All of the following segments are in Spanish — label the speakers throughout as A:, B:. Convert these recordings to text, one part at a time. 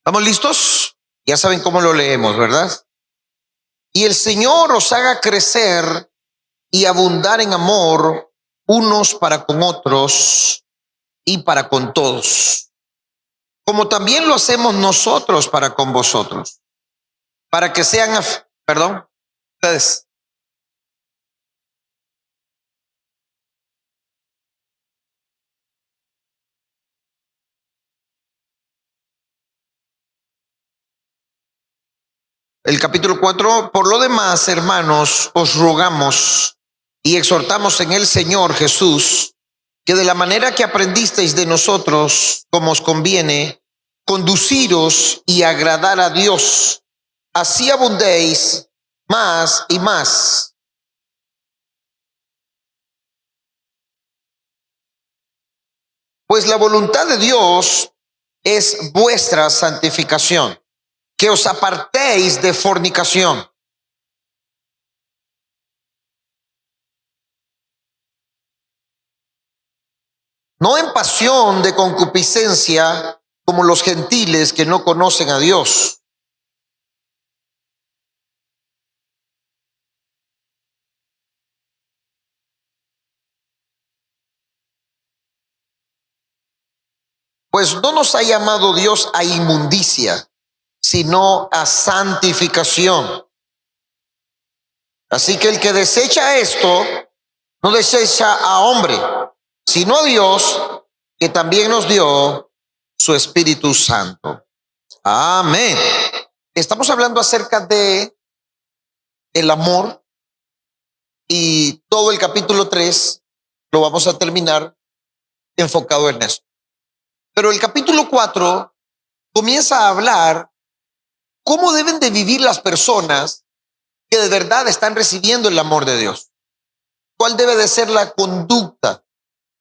A: ¿Estamos listos? Ya saben cómo lo leemos, ¿verdad? Y el Señor os haga crecer y abundar en amor unos para con otros y para con todos, como también lo hacemos nosotros para con vosotros, para que sean, perdón, ustedes. El capítulo 4. Por lo demás, hermanos, os rogamos y exhortamos en el Señor Jesús, que de la manera que aprendisteis de nosotros, como os conviene, conduciros y agradar a Dios, así abundéis más y más. Pues la voluntad de Dios es vuestra santificación, que os apartéis de fornicación. No en pasión de concupiscencia como los gentiles que no conocen a Dios. Pues no nos ha llamado Dios a inmundicia, sino a santificación. Así que el que desecha esto, no desecha a hombre, sino a Dios, que también nos dio su Espíritu Santo. Amén. Estamos hablando acerca de el amor y todo el capítulo 3 lo vamos a terminar enfocado en eso. Pero el capítulo 4 comienza a hablar cómo deben de vivir las personas que de verdad están recibiendo el amor de Dios. ¿Cuál debe de ser la conducta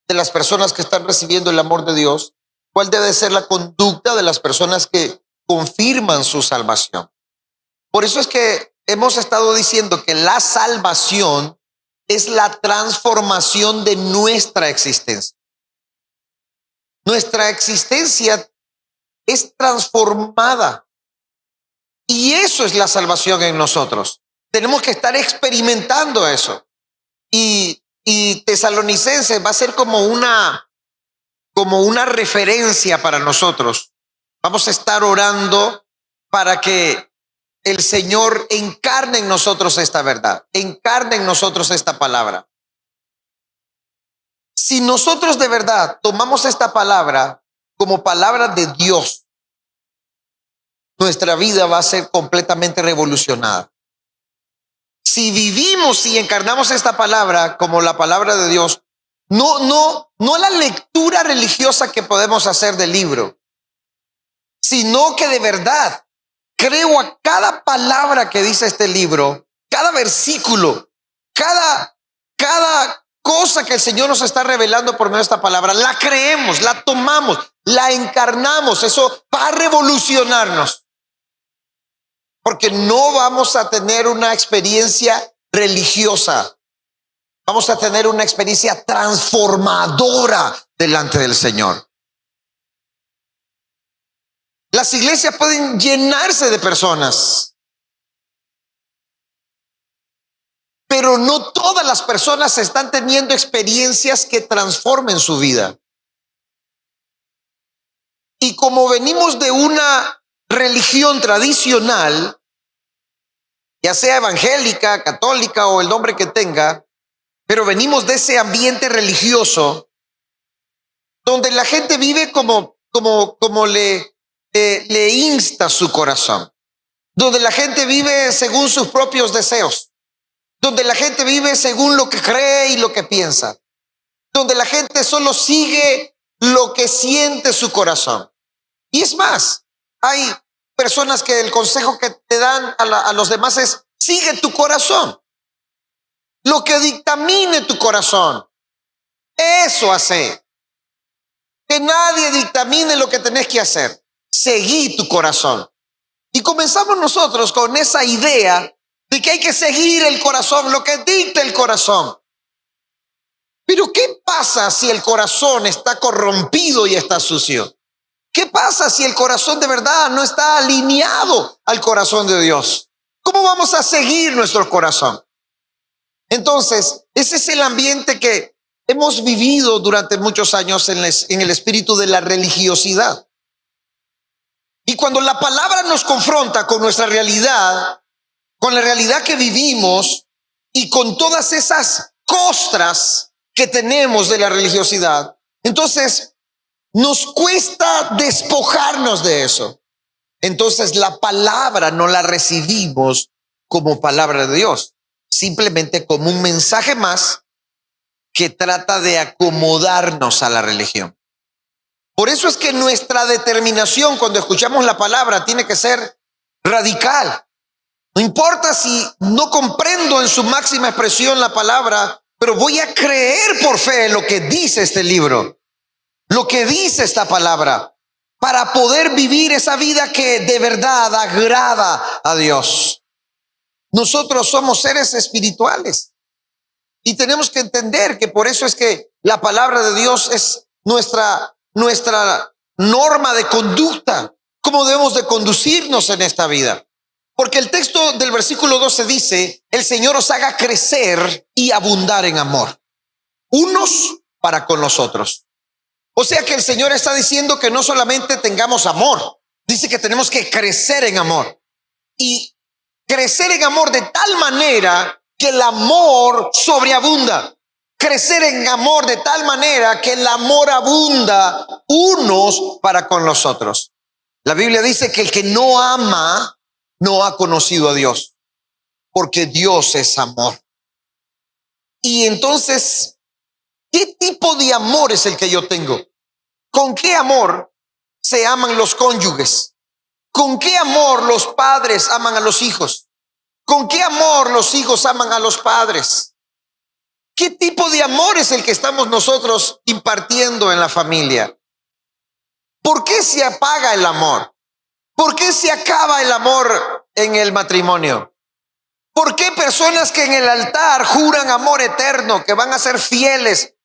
A: de las personas que están recibiendo el amor de Dios? ¿Cuál debe de ser la conducta de las personas que confirman su salvación? Por eso es que hemos estado diciendo que la salvación es la transformación de nuestra existencia. Nuestra existencia es transformada. Y eso es la salvación en nosotros. Tenemos que estar experimentando eso. Y Tesalonicenses va a ser como una referencia para nosotros. Vamos a estar orando para que el Señor encarne en nosotros esta verdad, encarne en nosotros esta palabra. Si nosotros de verdad tomamos esta palabra como palabra de Dios, nuestra vida va a ser completamente revolucionada. Si vivimos y encarnamos esta palabra como la palabra de Dios, no la lectura religiosa que podemos hacer del libro, sino que de verdad creo a cada palabra que dice este libro, cada versículo, cada cosa que el Señor nos está revelando por medio de esta palabra, la creemos, la tomamos, la encarnamos. Eso va a revolucionarnos. Porque no vamos a tener una experiencia religiosa. Vamos a tener una experiencia transformadora delante del Señor. Las iglesias pueden llenarse de personas, pero no todas las personas están teniendo experiencias que transformen su vida. Y como venimos de una religión tradicional, ya sea evangélica, católica o el nombre que tenga, pero venimos de ese ambiente religioso donde la gente vive como le insta su corazón, donde la gente vive según sus propios deseos, donde la gente vive según lo que cree y lo que piensa, donde la gente solo sigue lo que siente su corazón. Y es más, hay personas que el consejo que te dan a los demás es: sigue tu corazón. Lo que dictamine tu corazón, eso hace. Que nadie dictamine lo que tenés que hacer. Seguí tu corazón. Y comenzamos nosotros con esa idea de que hay que seguir el corazón, lo que dicta el corazón. Pero ¿qué pasa si el corazón está corrompido y está sucio? ¿Qué pasa si el corazón de verdad no está alineado al corazón de Dios? ¿Cómo vamos a seguir nuestro corazón? Entonces, ese es el ambiente que hemos vivido durante muchos años en el espíritu de la religiosidad. Y cuando la palabra nos confronta con nuestra realidad, con la realidad que vivimos y con todas esas costras que tenemos de la religiosidad, entonces nos cuesta despojarnos de eso. Entonces la palabra no la recibimos como palabra de Dios, simplemente como un mensaje más que trata de acomodarnos a la religión. Por eso es que nuestra determinación cuando escuchamos la palabra tiene que ser radical. No importa si no comprendo en su máxima expresión la palabra, pero voy a creer por fe lo que dice este libro, lo que dice esta palabra, para poder vivir esa vida que de verdad agrada a Dios. Nosotros somos seres espirituales y tenemos que entender que por eso es que la palabra de Dios es nuestra norma de conducta, cómo debemos de conducirnos en esta vida. Porque el texto del versículo 12 dice, el Señor os haga crecer y abundar en amor, unos para con los otros. O sea que el Señor está diciendo que no solamente tengamos amor, dice que tenemos que crecer en amor. Y crecer en amor de tal manera que el amor sobreabunda. Crecer en amor de tal manera que el amor abunda unos para con los otros. La Biblia dice que el que no ama no ha conocido a Dios, porque Dios es amor. Y entonces, ¿qué tipo de amor es el que yo tengo? ¿Con qué amor se aman los cónyuges? ¿Con qué amor los padres aman a los hijos? ¿Con qué amor los hijos aman a los padres? ¿Qué tipo de amor es el que estamos nosotros impartiendo en la familia? ¿Por qué se apaga el amor? ¿Por qué se acaba el amor en el matrimonio? ¿Por qué personas que en el altar juran amor eterno, que van a ser fieles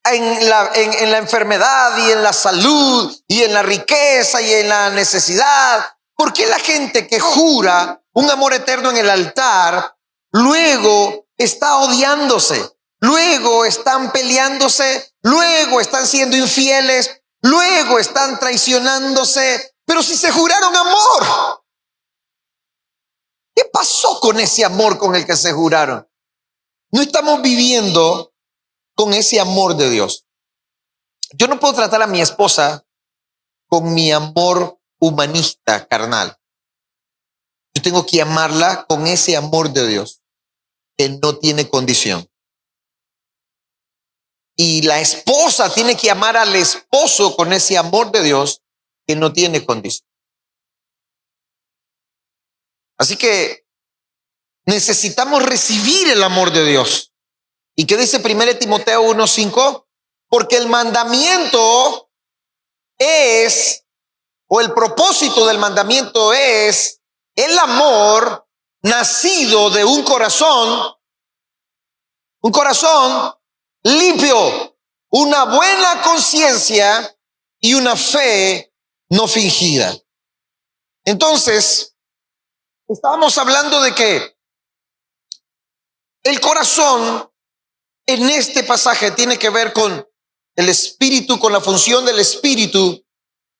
A: en la enfermedad y en la salud y en la riqueza y en la necesidad? ¿Por qué la gente que jura un amor eterno en el altar luego está odiándose? Luego están peleándose, luego están siendo infieles, luego están traicionándose. Pero si se juraron amor, ¿qué pasó con ese amor con el que se juraron? No estamos viviendo con ese amor de Dios. Yo no puedo tratar a mi esposa con mi amor humanista, carnal. Yo tengo que amarla con ese amor de Dios que no tiene condición. Y la esposa tiene que amar al esposo con ese amor de Dios que no tiene condición. Así que necesitamos recibir el amor de Dios. ¿Y qué dice 1 Timoteo 1:5? Porque el mandamiento es, o el propósito del mandamiento es el amor nacido de un corazón limpio, una buena conciencia y una fe no fingida. Entonces, estábamos hablando de que el corazón en este pasaje tiene que ver con el espíritu, con la función del espíritu,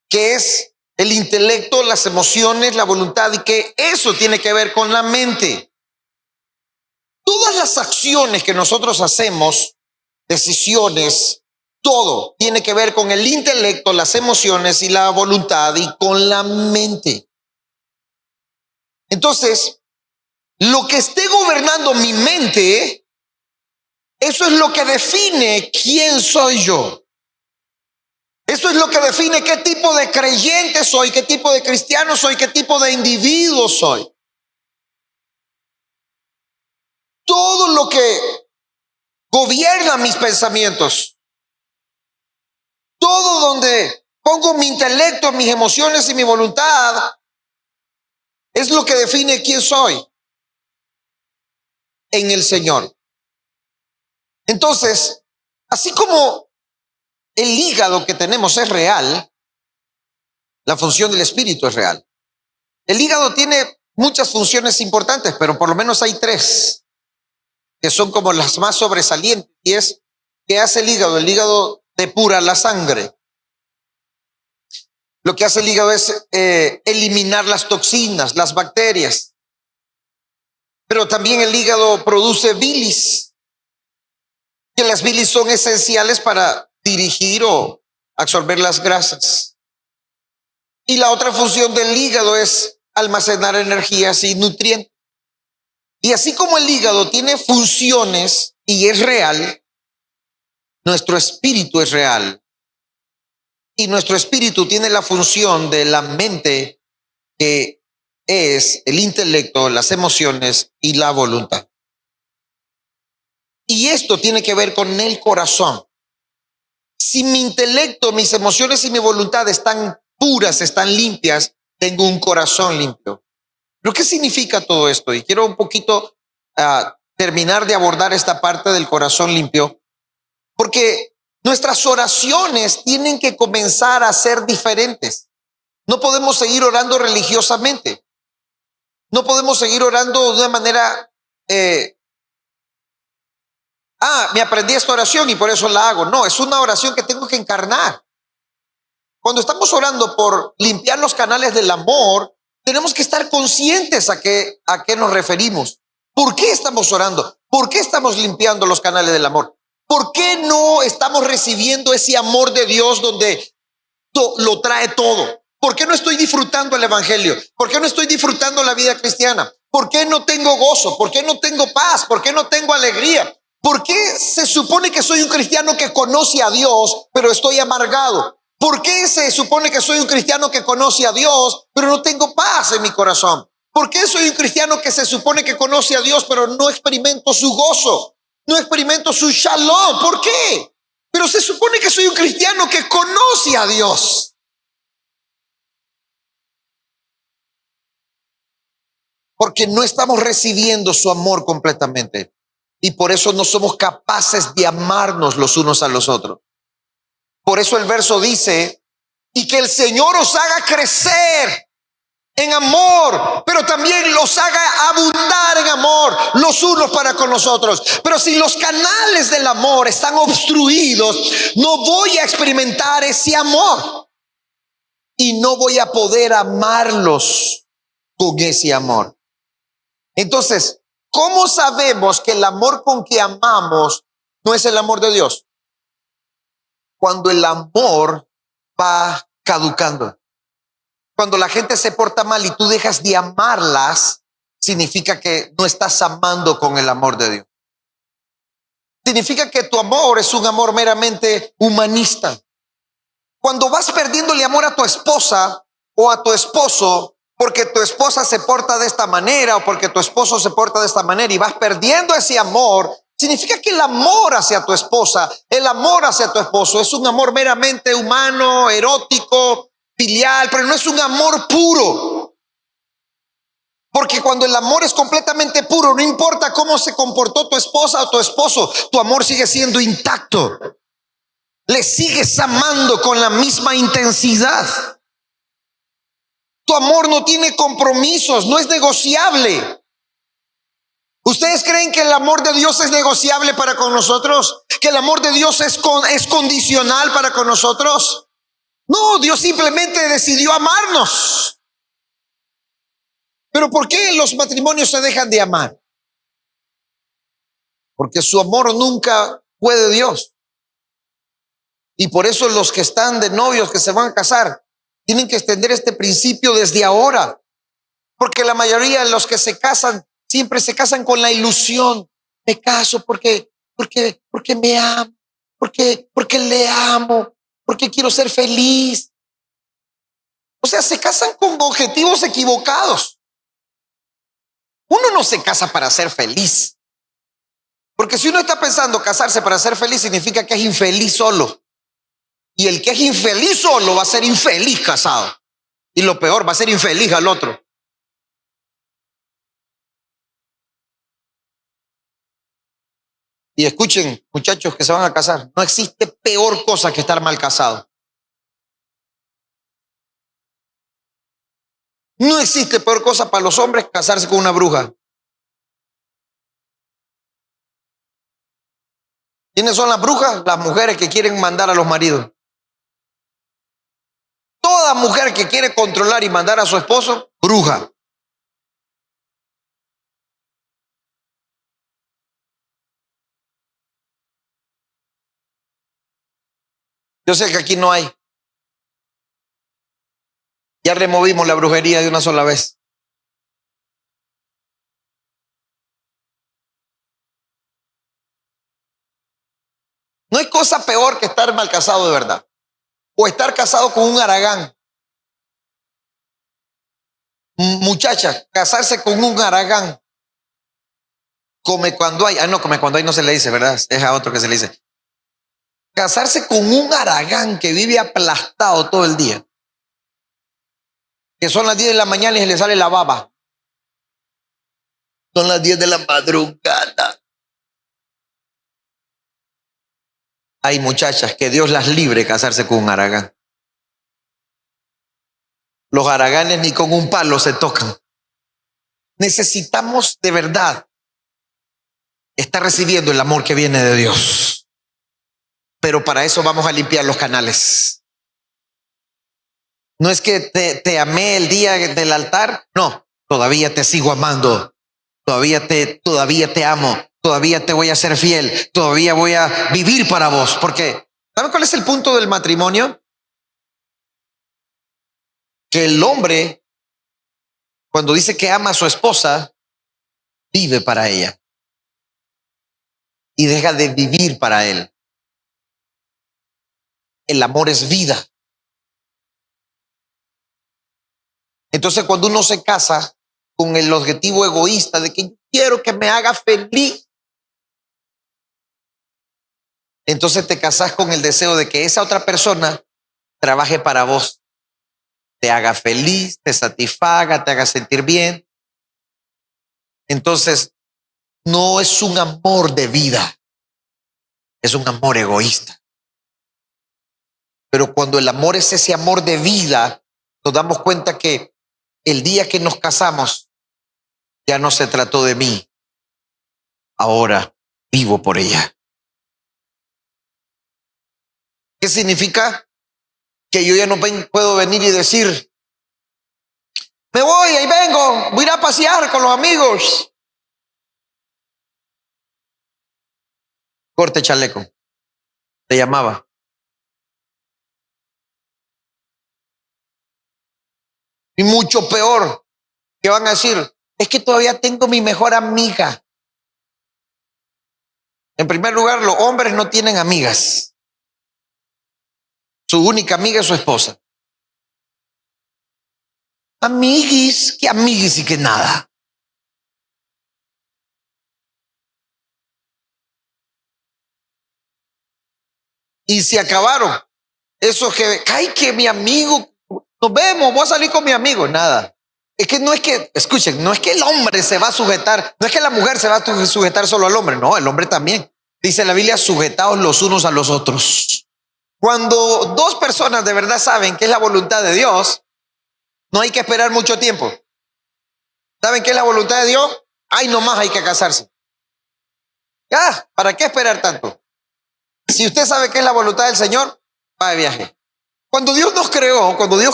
A: que es el intelecto, las emociones, la voluntad, y que eso tiene que ver con la mente. Todas las acciones que nosotros hacemos, decisiones, todo tiene que ver con el intelecto, las emociones y la voluntad y con la mente. Entonces, lo que esté gobernando mi mente, eso es lo que define quién soy yo. Eso es lo que define qué tipo de creyente soy, qué tipo de cristiano soy, qué tipo de individuo soy. Todo lo que gobierna mis pensamientos, todo donde pongo mi intelecto, mis emociones y mi voluntad, es lo que define quién soy en el Señor. Entonces, así como el hígado que tenemos es real, La función del espíritu es real. El hígado tiene muchas funciones importantes, pero por lo menos hay tres que son como las más sobresalientes. Y es, ¿qué hace el hígado? El hígado depura la sangre. Lo que hace el hígado es eliminar las toxinas, las bacterias. Pero también el hígado produce bilis, que las bilis son esenciales para dirigir o absorber las grasas. Y la otra función del hígado es almacenar energías y nutrientes. Y así como el hígado tiene funciones y es real, nuestro espíritu es real. Y nuestro espíritu tiene la función de la mente, que es el intelecto, las emociones y la voluntad. Y esto tiene que ver con el corazón. Si mi intelecto, mis emociones y mi voluntad están puras, están limpias, tengo un corazón limpio. ¿Pero qué significa todo esto? Y quiero un poquito terminar de abordar esta parte del corazón limpio, porque nuestras oraciones tienen que comenzar a ser diferentes. No podemos seguir orando religiosamente. No podemos seguir orando de una manera, me aprendí esta oración y por eso la hago. No, es una oración que tengo que encarnar. Cuando estamos orando por limpiar los canales del amor, tenemos que estar conscientes a qué nos referimos. ¿Por qué estamos orando? ¿Por qué estamos limpiando los canales del amor? ¿Por qué no estamos recibiendo ese amor de Dios donde lo trae todo? ¿Por qué no estoy disfrutando el evangelio? ¿Por qué no estoy disfrutando la vida cristiana? ¿Por qué no tengo gozo? ¿Por qué no tengo paz? ¿Por qué no tengo alegría? ¿Por qué se supone que soy un cristiano que conoce a Dios, pero estoy amargado? ¿Por qué se supone que soy un cristiano que conoce a Dios, pero no tengo paz en mi corazón? ¿Por qué soy un cristiano que se supone que conoce a Dios, pero no experimento su gozo? No experimento su shalom. ¿Por qué? Pero se supone que soy un cristiano que conoce a Dios. Porque no estamos recibiendo su amor completamente. Y por eso no somos capaces de amarnos los unos a los otros. Por eso el verso dice, y que el Señor os haga crecer en amor, pero también los haga abundar en amor los unos para con los otros. Pero si los canales del amor están obstruidos, no voy a experimentar ese amor. Y no voy a poder amarlos con ese amor. Entonces, ¿cómo sabemos que el amor con que amamos no es el amor de Dios? Cuando el amor va caducando. Cuando la gente se porta mal y tú dejas de amarlas, significa que no estás amando con el amor de Dios. Significa que tu amor es un amor meramente humanista. Cuando vas perdiéndole amor a tu esposa o a tu esposo, porque tu esposa se porta de esta manera o porque tu esposo se porta de esta manera y vas perdiendo ese amor, significa que el amor hacia tu esposa, el amor hacia tu esposo es un amor meramente humano, erótico, filial, pero no es un amor puro. Porque cuando el amor es completamente puro, no importa cómo se comportó tu esposa o tu esposo, tu amor sigue siendo intacto. Le sigues amando con la misma intensidad. Tu amor no tiene compromisos, no es negociable. ¿Ustedes creen que el amor de Dios es negociable para con nosotros? ¿Que el amor de Dios es condicional para con nosotros? No, Dios simplemente decidió amarnos. ¿Pero por qué los matrimonios se dejan de amar? Porque su amor nunca fue de Dios. Y por eso los que están de novios, que se van a casar, tienen que extender este principio desde ahora. Porque la mayoría de los que se casan, siempre se casan con la ilusión. Me caso porque me amo, porque le amo, porque quiero ser feliz. O sea, se casan con objetivos equivocados. Uno no se casa para ser feliz. Porque si uno está pensando casarse para ser feliz, significa que es infeliz solo. Y el que es infeliz solo va a ser infeliz casado. Y lo peor, va a ser infeliz al otro. Y escuchen, muchachos que se van a casar, no existe peor cosa que estar mal casado. No existe peor cosa para los hombres que casarse con una bruja. ¿Quiénes son las brujas? Las mujeres que quieren mandar a los maridos. Toda mujer que quiere controlar y mandar a su esposo, bruja. Yo sé que aquí no hay. Ya removimos la brujería de una sola vez. No hay cosa peor que estar mal casado de verdad. O estar casado con un haragán. Muchacha, casarse con un haragán. Come cuando hay. Ah, no, come cuando hay no se le dice, ¿verdad? Es a otro que se le dice. Casarse con un haragán que vive aplastado todo el día. Que son las 10 de la mañana y se le sale la baba. Son las 10 de la madrugada. Hay muchachas que Dios las libre casarse con un haragán. Los haraganes ni con un palo se tocan. Necesitamos de verdad estar recibiendo el amor que viene de Dios. Pero para eso vamos a limpiar los canales. No es que te amé el día del altar. No, todavía te sigo amando. Todavía te amo. Todavía te voy a ser fiel. Todavía voy a vivir para vos. Porque, ¿saben cuál es el punto del matrimonio? Que el hombre, cuando dice que ama a su esposa, vive para ella. Y deja de vivir para él. El amor es vida. Entonces, cuando uno se casa con el objetivo egoísta de que quiero que me haga feliz, entonces te casas con el deseo de que esa otra persona trabaje para vos, te haga feliz, te satisfaga, te haga sentir bien. Entonces, no es un amor de vida, es un amor egoísta. Pero cuando el amor es ese amor de vida, nos damos cuenta que el día que nos casamos, ya no se trató de mí, ahora vivo por ella. ¿Qué significa? Que yo ya no puedo venir y decir, me voy, ahí vengo, voy a ir a pasear con los amigos. Corte chaleco, te llamaba. Y mucho peor, que van a decir, es que todavía tengo mi mejor amiga. En primer lugar, los hombres no tienen amigas. Su única amiga es su esposa. Amiguis, ¿qué amiguis y qué nada? Y se acabaron. Eso que, ay, que mi amigo, nos vemos, voy a salir con mi amigo. Nada. Es que no es que, escuchen, no es que el hombre se va a sujetar, no es que la mujer se va a sujetar solo al hombre, no, el hombre también. Dice la Biblia, sujetaos los unos a los otros. Cuando dos personas de verdad saben que es la voluntad de Dios, no hay que esperar mucho tiempo. ¿Saben qué es la voluntad de Dios? Ay, nomás hay que casarse. Ya, ¿para qué esperar tanto? Si usted sabe qué es la voluntad del Señor, va de viaje. Cuando Dios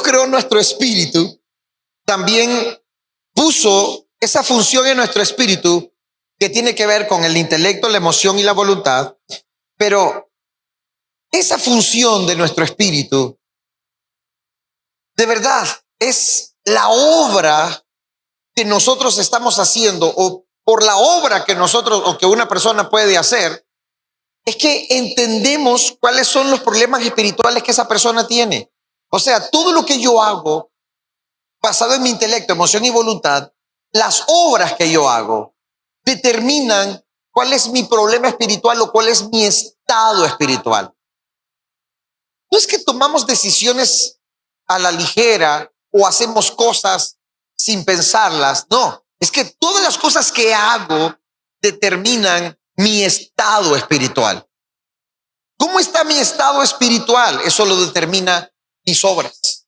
A: creó nuestro espíritu, también puso esa función en nuestro espíritu que tiene que ver con el intelecto, la emoción y la voluntad. Pero esa función de nuestro espíritu, de verdad, es la obra que nosotros estamos haciendo, o por la obra que nosotros o que una persona puede hacer, es que entendemos cuáles son los problemas espirituales que esa persona tiene. O sea, todo lo que yo hago, basado en mi intelecto, emoción y voluntad, las obras que yo hago determinan cuál es mi problema espiritual o cuál es mi estado espiritual. No es que tomamos decisiones a la ligera o hacemos cosas sin pensarlas, no. Es que todas las cosas que hago determinan mi estado espiritual. ¿Cómo está mi estado espiritual? Eso lo determina mis obras.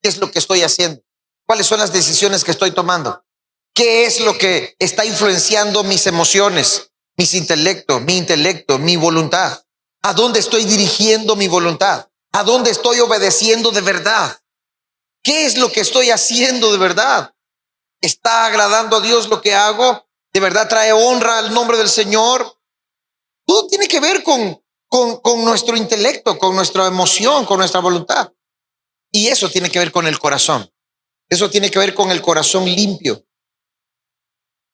A: ¿Qué es lo que estoy haciendo? ¿Cuáles son las decisiones que estoy tomando? ¿Qué es lo que está influenciando mis emociones, mi intelecto, mi voluntad? ¿A dónde estoy dirigiendo mi voluntad? ¿A dónde estoy obedeciendo de verdad? ¿Qué es lo que estoy haciendo de verdad? ¿Está agradando a Dios lo que hago? ¿De verdad trae honra al nombre del Señor? Todo tiene que ver con nuestro intelecto, con nuestra emoción, con nuestra voluntad. Y eso tiene que ver con el corazón. Eso tiene que ver con el corazón limpio.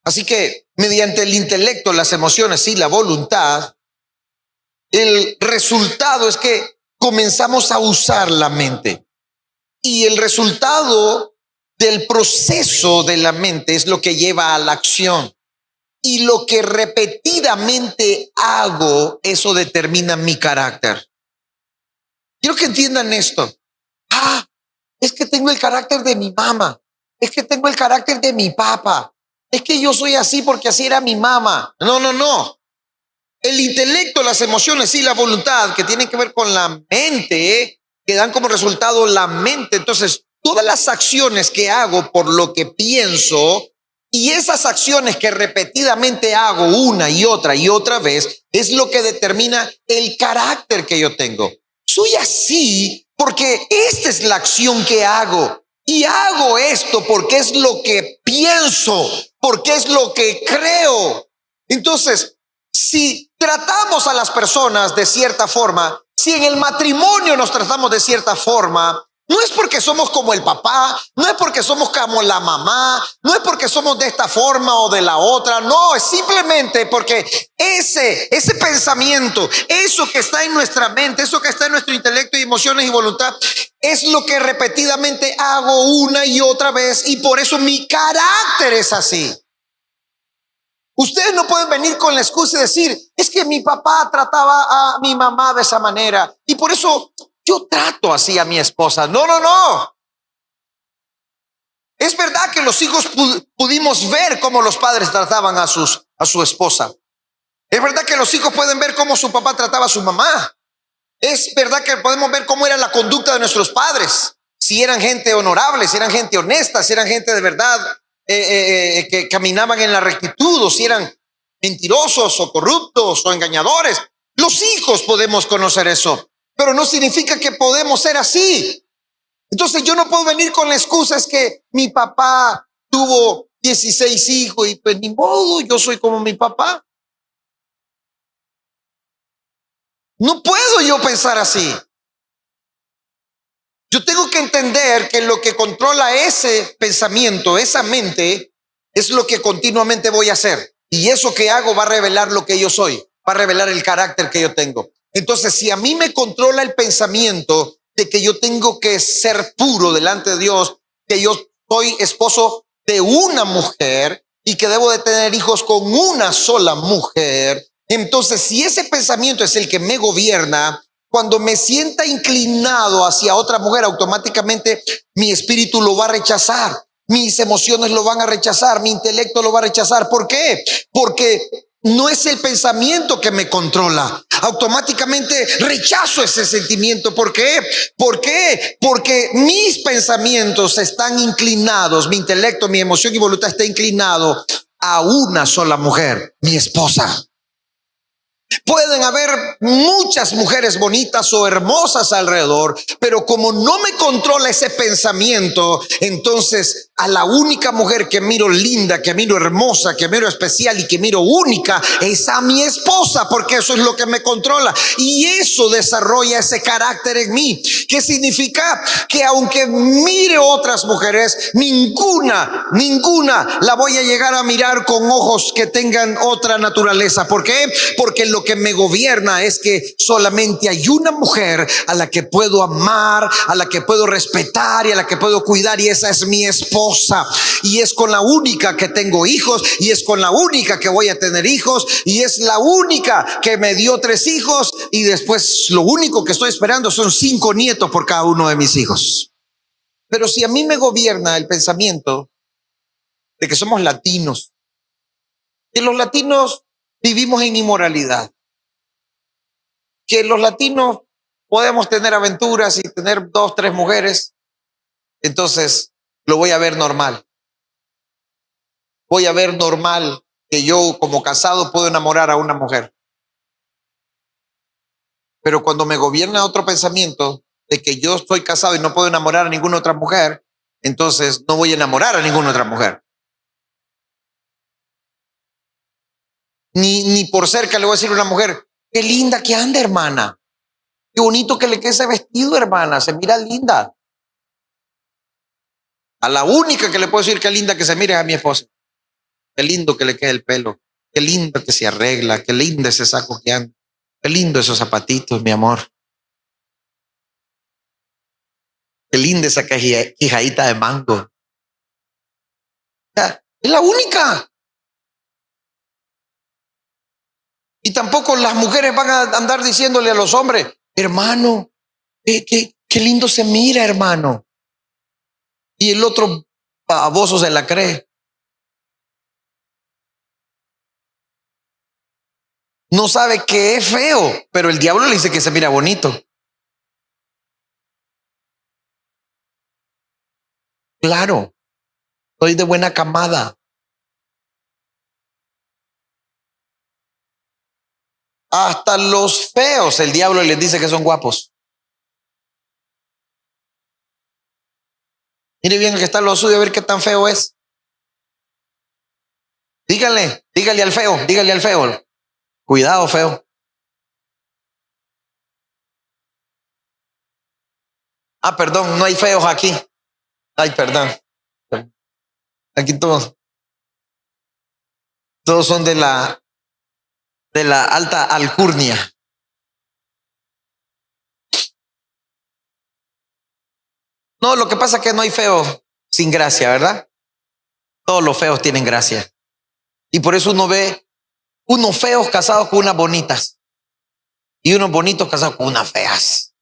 A: Así que mediante el intelecto, las emociones y la voluntad, el resultado es que comenzamos a usar la mente. Y el resultado del proceso de la mente es lo que lleva a la acción. Y lo que repetidamente hago, eso determina mi carácter. Quiero que entiendan esto. Es que tengo el carácter de mi mamá. Es que tengo el carácter de mi papá. Es que yo soy así porque así era mi mamá. No. El intelecto, las emociones y la voluntad que tienen que ver con la mente, que dan como resultado la mente. Entonces, todas las acciones que hago por lo que pienso y esas acciones que repetidamente hago una y otra vez es lo que determina el carácter que yo tengo. Soy así porque esta es la acción que hago. Y hago esto porque es lo que pienso, porque es lo que creo. Entonces, si tratamos a las personas de cierta forma, si en el matrimonio nos tratamos de cierta forma, no es porque somos como el papá, no es porque somos como la mamá, no es porque somos de esta forma o de la otra, no, es simplemente porque ese pensamiento, eso que está en nuestra mente, eso que está en nuestro intelecto y emociones y voluntad, es lo que repetidamente hago una y otra vez y por eso mi carácter es así. Ustedes no pueden venir con la excusa y decir, es que mi papá trataba a mi mamá de esa manera y por eso yo trato así a mi esposa. No. Es verdad que los hijos pudimos ver cómo los padres trataban a su esposa. Es verdad que los hijos pueden ver cómo su papá trataba a su mamá. Es verdad que podemos ver cómo era la conducta de nuestros padres. Si eran gente honorable, si eran gente honesta, si eran gente de verdad que caminaban en la rectitud, o si eran mentirosos o corruptos o engañadores. Los hijos podemos conocer eso, pero no significa que podemos ser así. Entonces yo no puedo venir con la excusa, es que mi papá tuvo 16 hijos y pues ni modo, yo soy como mi papá. No puedo yo pensar así. Yo tengo que entender que lo que controla ese pensamiento, esa mente, es lo que continuamente voy a hacer. Y eso que hago va a revelar lo que yo soy, va a revelar el carácter que yo tengo. Entonces, si a mí me controla el pensamiento de que yo tengo que ser puro delante de Dios, que yo soy esposo de una mujer y que debo de tener hijos con una sola mujer, entonces si ese pensamiento es el que me gobierna, cuando me sienta inclinado hacia otra mujer, automáticamente mi espíritu lo va a rechazar, mis emociones lo van a rechazar, mi intelecto lo va a rechazar. ¿Por qué? Porque no es el pensamiento que me controla. Automáticamente rechazo ese sentimiento. ¿Por qué? Porque mis pensamientos están inclinados, mi intelecto, mi emoción y voluntad está inclinado a una sola mujer, mi esposa. Pueden haber muchas mujeres bonitas o hermosas alrededor, pero como no me controla ese pensamiento, entonces a la única mujer que miro linda, que miro hermosa, que miro especial y que miro única es a mi esposa, porque eso es lo que me controla y eso desarrolla ese carácter en mí. ¿Qué significa? Que aunque mire otras mujeres, ninguna la voy a llegar a mirar con ojos que tengan otra naturaleza. ¿Por qué? Porque lo que me gobierna es que solamente hay una mujer a la que puedo amar, a la que puedo respetar y a la que puedo cuidar, y esa es mi esposa. Y es con la única que tengo hijos, y es con la única que voy a tener hijos, y es la única que me dio 3 hijos, y después lo único que estoy esperando son 5 nietos por cada uno de mis hijos. Pero si a mí me gobierna el pensamiento de que somos latinos, que los latinos vivimos en inmoralidad, que los latinos podemos tener aventuras y tener 2, 3 mujeres, entonces lo voy a ver normal. Voy a ver normal que yo como casado puedo enamorar a una mujer. Pero cuando me gobierna otro pensamiento de que yo estoy casado y no puedo enamorar a ninguna otra mujer, entonces no voy a enamorar a ninguna otra mujer. Ni por cerca le voy a decir a una mujer, qué linda que anda, hermana. Qué bonito que le quede ese vestido, hermana. Se mira linda. A la única que le puedo decir qué linda que se mire es a mi esposa. Qué lindo que le quede el pelo. Qué lindo que se arregla. Qué lindo ese saco que anda. Qué lindo esos zapatitos, mi amor. Qué linda esa quijadita de mango. Ya, es la única. Y tampoco las mujeres van a andar diciéndole a los hombres, hermano, qué lindo se mira, hermano. Y el otro baboso se la cree. No sabe que es feo, pero el diablo le dice que se mira bonito. Claro, soy de buena camada. Hasta los feos el diablo les dice que son guapos. Mire bien el que está al lado suyo a ver qué tan feo es. Dígale al feo, dígale al feo. Cuidado, feo. Ah, perdón, no hay feos aquí. Ay, perdón. Aquí todos son de la alta alcurnia. No, lo que pasa es que no hay feo sin gracia, ¿verdad? Todos los feos tienen gracia. Y por eso uno ve unos feos casados con unas bonitas y unos bonitos casados con unas feas.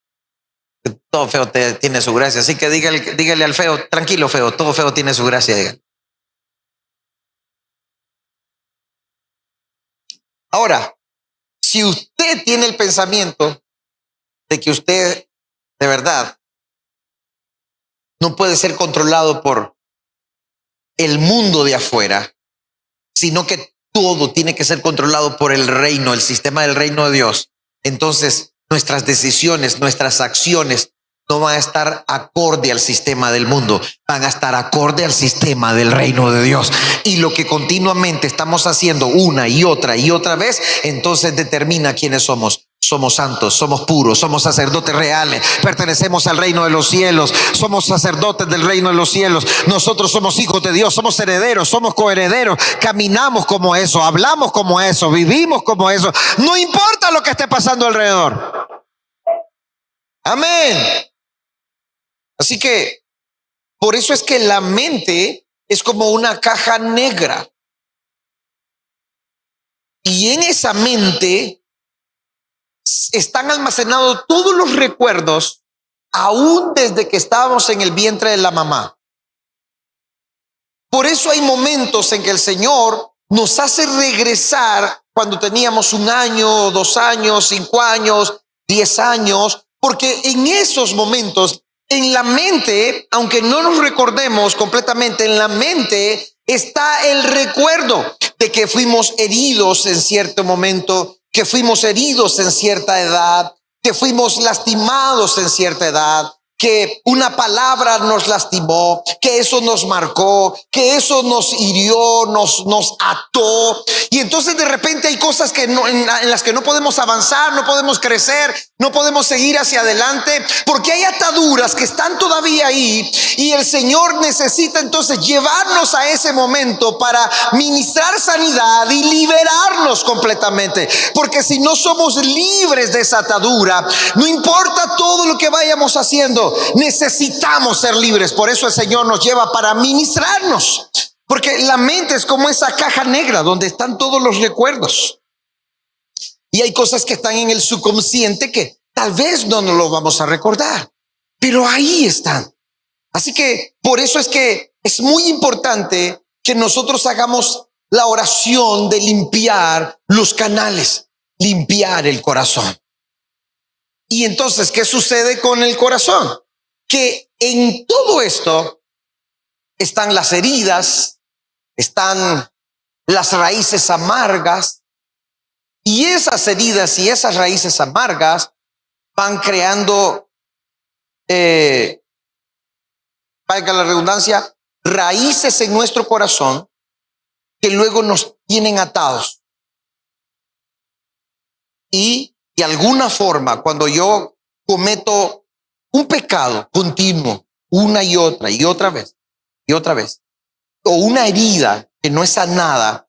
A: Todo feo tiene su gracia. Así que dígale al feo, tranquilo feo, todo feo tiene su gracia. Dígale. Ahora, si usted tiene el pensamiento de que usted de verdad no puede ser controlado por el mundo de afuera, sino que todo tiene que ser controlado por el reino, el sistema del reino de Dios, entonces nuestras decisiones, nuestras acciones no van a estar acorde al sistema del mundo, van a estar acorde al sistema del reino de Dios. Y lo que continuamente estamos haciendo una y otra vez, entonces determina quiénes somos. Somos santos, somos puros, somos sacerdotes reales, pertenecemos al reino de los cielos, somos sacerdotes del reino de los cielos, nosotros somos hijos de Dios, somos herederos, somos coherederos, caminamos como eso, hablamos como eso, vivimos como eso, no importa lo que esté pasando alrededor. Amén. Así que por eso es que la mente es como una caja negra. Y en esa mente están almacenados todos los recuerdos, aún desde que estábamos en el vientre de la mamá. Por eso hay momentos en que el Señor nos hace regresar cuando teníamos 1 año, 2 años, 5 años, 10 años, porque en esos momentos, en la mente, aunque no nos recordemos completamente, en la mente está el recuerdo de que fuimos heridos en cierto momento, que fuimos heridos en cierta edad, que fuimos lastimados en cierta edad, que una palabra nos lastimó, que eso nos marcó, que eso nos hirió, nos ató. Y entonces de repente hay cosas que en las que no podemos avanzar, no podemos crecer, no podemos seguir hacia adelante, porque hay ataduras que están todavía ahí. Y el Señor necesita entonces llevarnos a ese momento para ministrar sanidad y liberarnos completamente. Porque si no somos libres de esa atadura, no importa todo lo que vayamos haciendo, necesitamos ser libres. Por eso el Señor nos lleva para ministrarnos, porque la mente es como esa caja negra donde están todos los recuerdos, y hay cosas que están en el subconsciente que tal vez no nos lo vamos a recordar, pero ahí están. Así que por eso es que es muy importante que nosotros hagamos la oración de limpiar los canales, limpiar el corazón. Y entonces, ¿qué sucede con el corazón? Que en todo esto están las heridas, están las raíces amargas, y esas heridas y esas raíces amargas van creando, valga la redundancia, raíces en nuestro corazón que luego nos tienen atados. Y de alguna forma, cuando yo cometo un pecado continuo, una y otra vez, o una herida que no es sanada,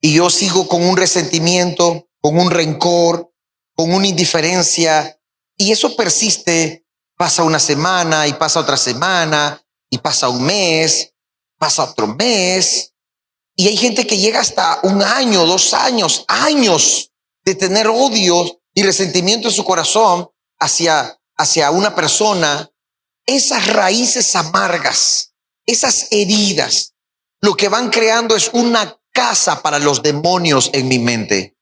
A: y yo sigo con un resentimiento, con un rencor, con una indiferencia, y eso persiste, pasa una semana y pasa otra semana, y pasa un mes, pasa otro mes, y hay gente que llega hasta 1 año, 2 años, años de tener odio y resentimiento en su corazón hacia una persona. Esas raíces amargas, esas heridas, lo que van creando es una casa para los demonios en mi mente.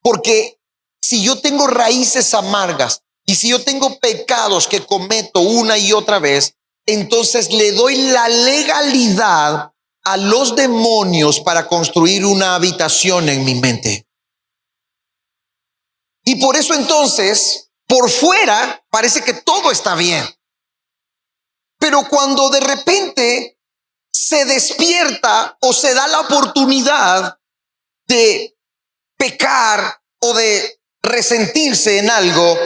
A: Porque si yo tengo raíces amargas y si yo tengo pecados que cometo una y otra vez, entonces le doy la legalidad a los demonios para construir una habitación en mi mente. Y por eso entonces, por fuera parece que todo está bien. Pero cuando de repente se despierta o se da la oportunidad de pecar o de resentirse en algo,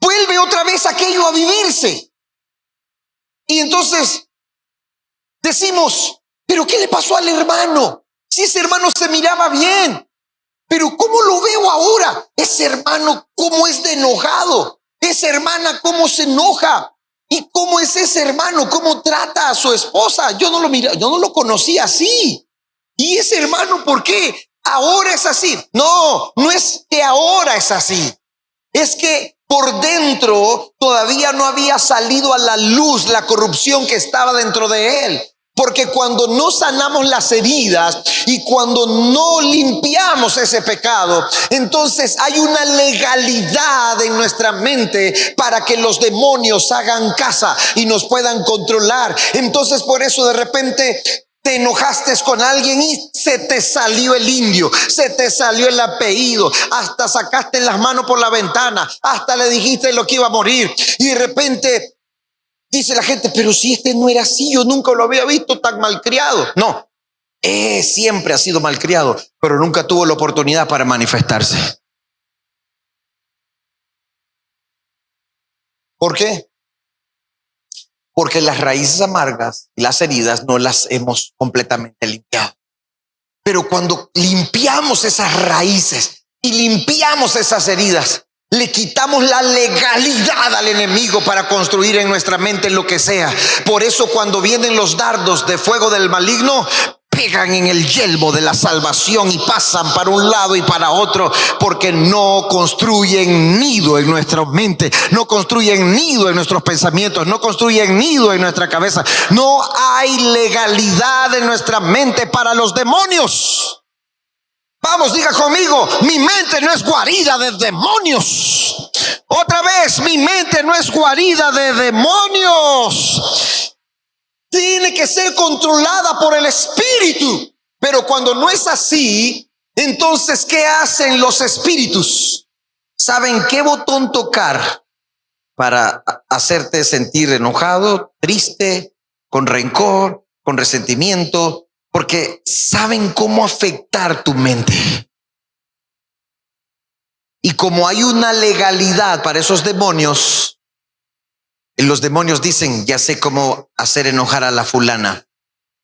A: vuelve otra vez aquello a vivirse. Y entonces decimos, ¿pero qué le pasó al hermano? Si ese hermano se miraba bien, pero ¿cómo lo veo ahora? Ese hermano, ¿cómo es de enojado? Esa hermana, ¿cómo se enoja? ¿Y cómo es ese hermano? ¿Cómo trata a su esposa? Yo no lo conocía así. ¿Y ese hermano por qué ahora es así? No, no es que ahora es así. Es que por dentro todavía no había salido a la luz la corrupción que estaba dentro de él. Porque cuando no sanamos las heridas y cuando no limpiamos ese pecado, entonces hay una legalidad en nuestra mente para que los demonios hagan casa y nos puedan controlar. Entonces por eso de repente te enojaste con alguien y se te salió el indio, se te salió el apellido, hasta sacaste las manos por la ventana, hasta le dijiste lo que iba a morir, y de repente dice la gente, pero si este no era así, yo nunca lo había visto tan malcriado. No, siempre ha sido malcriado, pero nunca tuvo la oportunidad para manifestarse. ¿Por qué? Porque las raíces amargas y las heridas no las hemos completamente limpiado. Pero cuando limpiamos esas raíces y limpiamos esas heridas, le quitamos la legalidad al enemigo para construir en nuestra mente lo que sea. Por eso cuando vienen los dardos de fuego del maligno, pegan en el yelmo de la salvación y pasan para un lado y para otro, porque no construyen nido en nuestra mente, no construyen nido en nuestros pensamientos, no construyen nido en nuestra cabeza. No hay legalidad en nuestra mente para los demonios. Vamos, diga conmigo, mi mente no es guarida de demonios. Otra vez, mi mente no es guarida de demonios. Tiene que ser controlada por el Espíritu. Pero cuando no es así, entonces, ¿qué hacen los espíritus? ¿Saben qué botón tocar para hacerte sentir enojado, triste, con rencor, con resentimiento? Porque saben cómo afectar tu mente. Y como hay una legalidad para esos demonios, los demonios dicen, ya sé cómo hacer enojar a la fulana,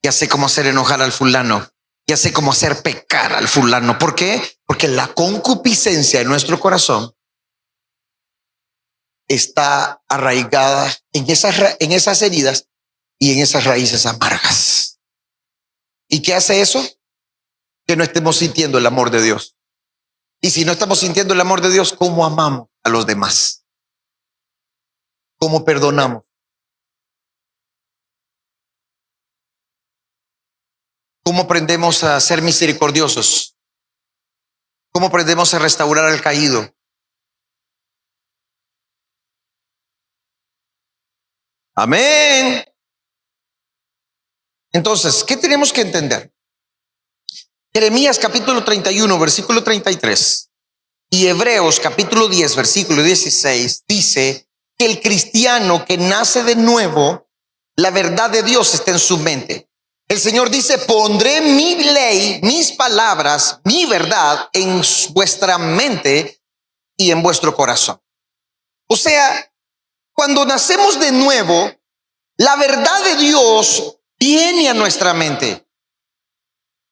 A: ya sé cómo hacer enojar al fulano, ya sé cómo hacer pecar al fulano. ¿Por qué? Porque la concupiscencia en nuestro corazón está arraigada en esas heridas y en esas raíces amargas. ¿Y qué hace eso? Que no estemos sintiendo el amor de Dios. Y si no estamos sintiendo el amor de Dios, ¿cómo amamos a los demás? ¿Cómo perdonamos? ¿Cómo aprendemos a ser misericordiosos? ¿Cómo aprendemos a restaurar al caído? Amén. Entonces, ¿qué tenemos que entender? Jeremías capítulo 31, versículo 33 y Hebreos capítulo 10, versículo 16 dice que el cristiano que nace de nuevo, la verdad de Dios está en su mente. El Señor dice: pondré mi ley, mis palabras, mi verdad en vuestra mente y en vuestro corazón. O sea, cuando nacemos de nuevo, la verdad de Dios viene a nuestra mente.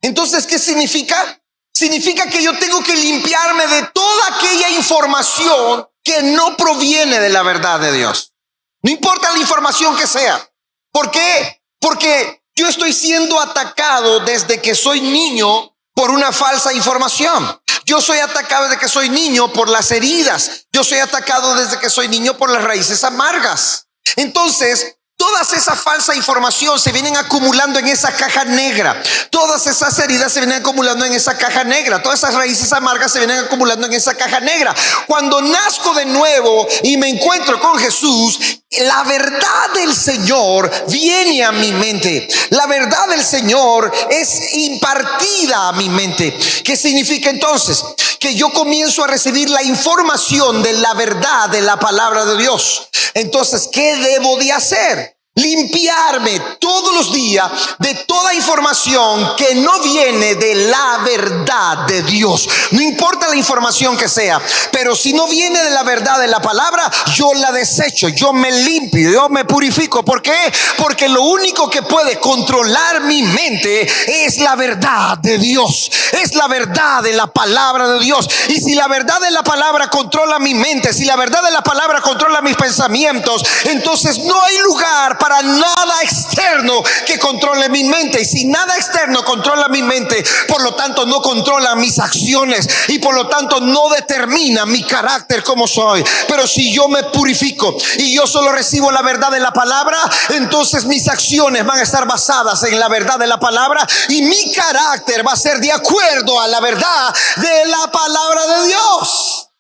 A: Entonces, ¿qué significa? Significa que yo tengo que limpiarme de toda aquella información que no proviene de la verdad de Dios. No importa la información que sea. ¿Por qué? Porque yo estoy siendo atacado desde que soy niño por una falsa información. Yo soy atacado desde que soy niño por las heridas. Yo soy atacado desde que soy niño por las raíces amargas. Entonces, todas esa falsa información se vienen acumulando en esa caja negra. Todas esas heridas se vienen acumulando en esa caja negra. Todas esas raíces amargas se vienen acumulando en esa caja negra. Cuando nazco de nuevo y me encuentro con Jesús, la verdad del Señor viene a mi mente. La verdad del Señor es impartida a mi mente. ¿Qué significa entonces? Que yo comienzo a recibir la información de la verdad de la palabra de Dios. Entonces, ¿qué debo de hacer? Limpiarme todos los días de toda información que no viene de la verdad de Dios. No importa la información que sea, pero si no viene de la verdad de la palabra, yo la desecho, yo me limpio, yo me purifico. ¿Por qué? Porque lo único que puede controlar mi mente es la verdad de Dios, es la verdad de la palabra de Dios. Y si la verdad de la palabra controla mi mente, si la verdad de la palabra controla mis pensamientos, entonces no hay lugar para nada externo que controle mi mente. Y si nada externo controla mi mente, por lo tanto no controla mis acciones y por lo tanto no determina mi carácter como soy. Pero si yo me purifico y yo solo recibo la verdad de la palabra, entonces mis acciones van a estar basadas en la verdad de la palabra y mi carácter va a ser de acuerdo a la verdad de la palabra de Dios.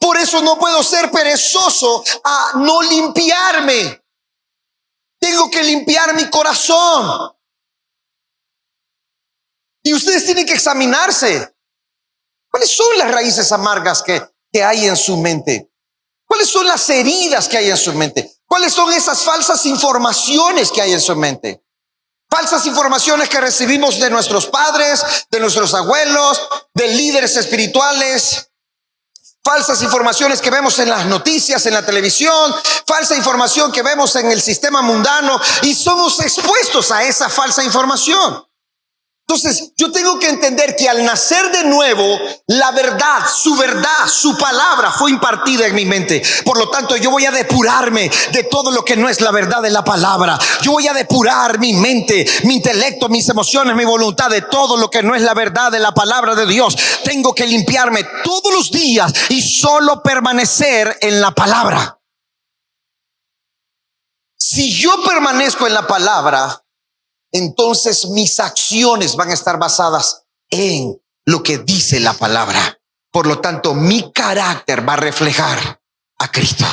A: Por eso no puedo ser perezoso a no limpiarme. Tengo que limpiar mi corazón. Y ustedes tienen que examinarse. ¿Cuáles son las raíces amargas que hay en su mente? ¿Cuáles son las heridas que hay en su mente? ¿Cuáles son esas falsas informaciones que hay en su mente? Falsas informaciones que recibimos de nuestros padres, de nuestros abuelos, de líderes espirituales. Falsas informaciones que vemos en las noticias, en la televisión, falsa información que vemos en el sistema mundano y somos expuestos a esa falsa información. Entonces, yo tengo que entender que al nacer de nuevo, la verdad, su palabra fue impartida en mi mente. Por lo tanto, yo voy a depurarme de todo lo que no es la verdad de la palabra. Yo voy a depurar mi mente, mi intelecto, mis emociones, mi voluntad de todo lo que no es la verdad de la palabra de Dios. Tengo que limpiarme todos los días y solo permanecer en la palabra. Si yo permanezco en la palabra, entonces mis acciones van a estar basadas en lo que dice la palabra. Por lo tanto, mi carácter va a reflejar a Cristo.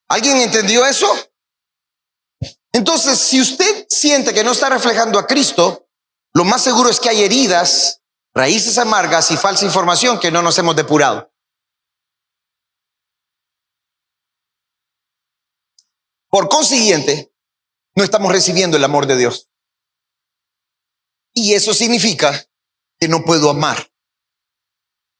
A: ¿Alguien entendió eso? Entonces, si usted siente que no está reflejando a Cristo, lo más seguro es que hay heridas, raíces amargas y falsa información que no nos hemos depurado. Por consiguiente, no estamos recibiendo el amor de Dios. Y eso significa que no puedo amar.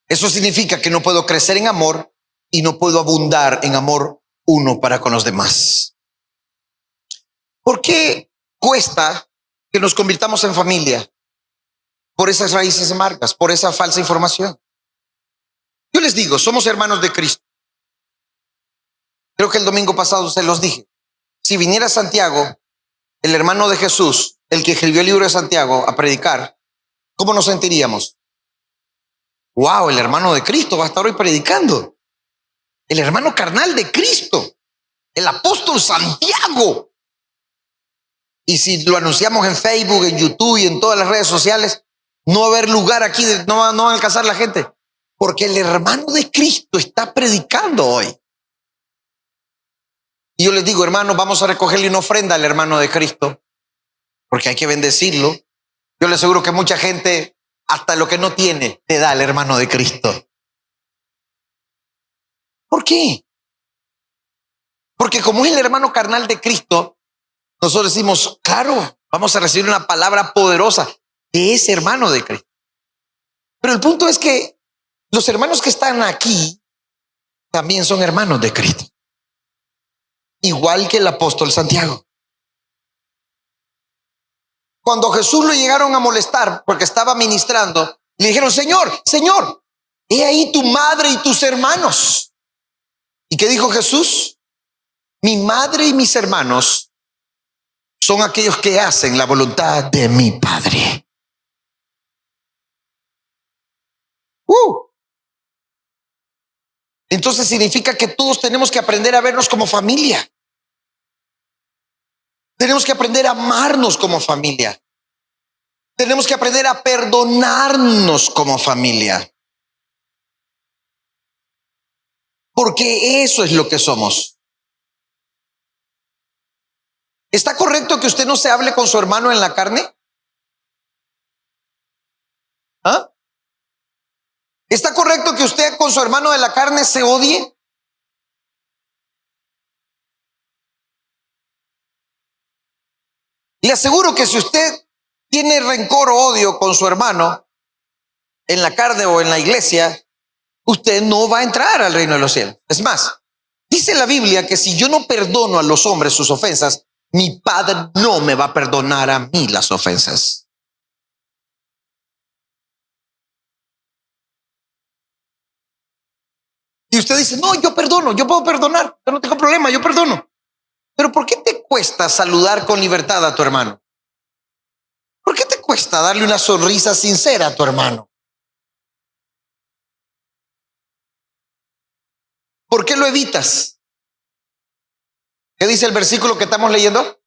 A: Eso significa que no puedo crecer en amor y no puedo abundar en amor uno para con los demás. ¿Por qué cuesta que nos convirtamos en familia? Por esas raíces amargas, por esa falsa información. Yo les digo, somos hermanos de Cristo. Creo que el domingo pasado se los dije. Si viniera Santiago, el hermano de Jesús, el que escribió el libro de Santiago, a predicar, ¿cómo nos sentiríamos? Wow, el hermano de Cristo va a estar hoy predicando. El hermano carnal de Cristo, el apóstol Santiago. Y si lo anunciamos en Facebook, en YouTube y en todas las redes sociales, no va a haber lugar aquí, no va a alcanzar la gente. Porque el hermano de Cristo está predicando hoy. Y yo les digo, hermano, vamos a recogerle una ofrenda al hermano de Cristo, porque hay que bendecirlo. Yo le aseguro que mucha gente, hasta lo que no tiene, te da al hermano de Cristo. ¿Por qué? Porque como es el hermano carnal de Cristo, nosotros decimos, claro, vamos a recibir una palabra poderosa de ese hermano de Cristo. Pero el punto es que los hermanos que están aquí también son hermanos de Cristo. Igual que el apóstol Santiago. Cuando Jesús lo llegaron a molestar porque estaba ministrando, le dijeron, Señor, Señor, he ahí tu madre y tus hermanos. ¿Y qué dijo Jesús? Mi madre y mis hermanos son aquellos que hacen la voluntad de mi Padre. Entonces significa que todos tenemos que aprender a vernos como familia. Tenemos que aprender a amarnos como familia. Tenemos que aprender a perdonarnos como familia. Porque eso es lo que somos. ¿Está correcto que usted no se hable con su hermano en la carne? ¿Ah? ¿Está correcto que usted con su hermano de la carne se odie? Le aseguro que si usted tiene rencor o odio con su hermano en la carne o en la iglesia, usted no va a entrar al reino de los cielos. Es más, dice la Biblia que si yo no perdono a los hombres sus ofensas, mi Padre no me va a perdonar a mí las ofensas. Y usted dice, no, yo perdono, yo puedo perdonar, yo no tengo problema, yo perdono. Pero ¿por qué te cuesta saludar con libertad a tu hermano? ¿Por qué te cuesta darle una sonrisa sincera a tu hermano? ¿Por qué lo evitas? ¿Qué dice el versículo que estamos leyendo?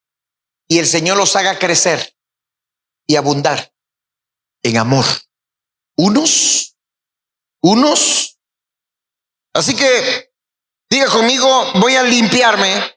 A: Y el Señor los haga crecer y abundar en amor. Unos. Así que diga conmigo, voy a limpiarme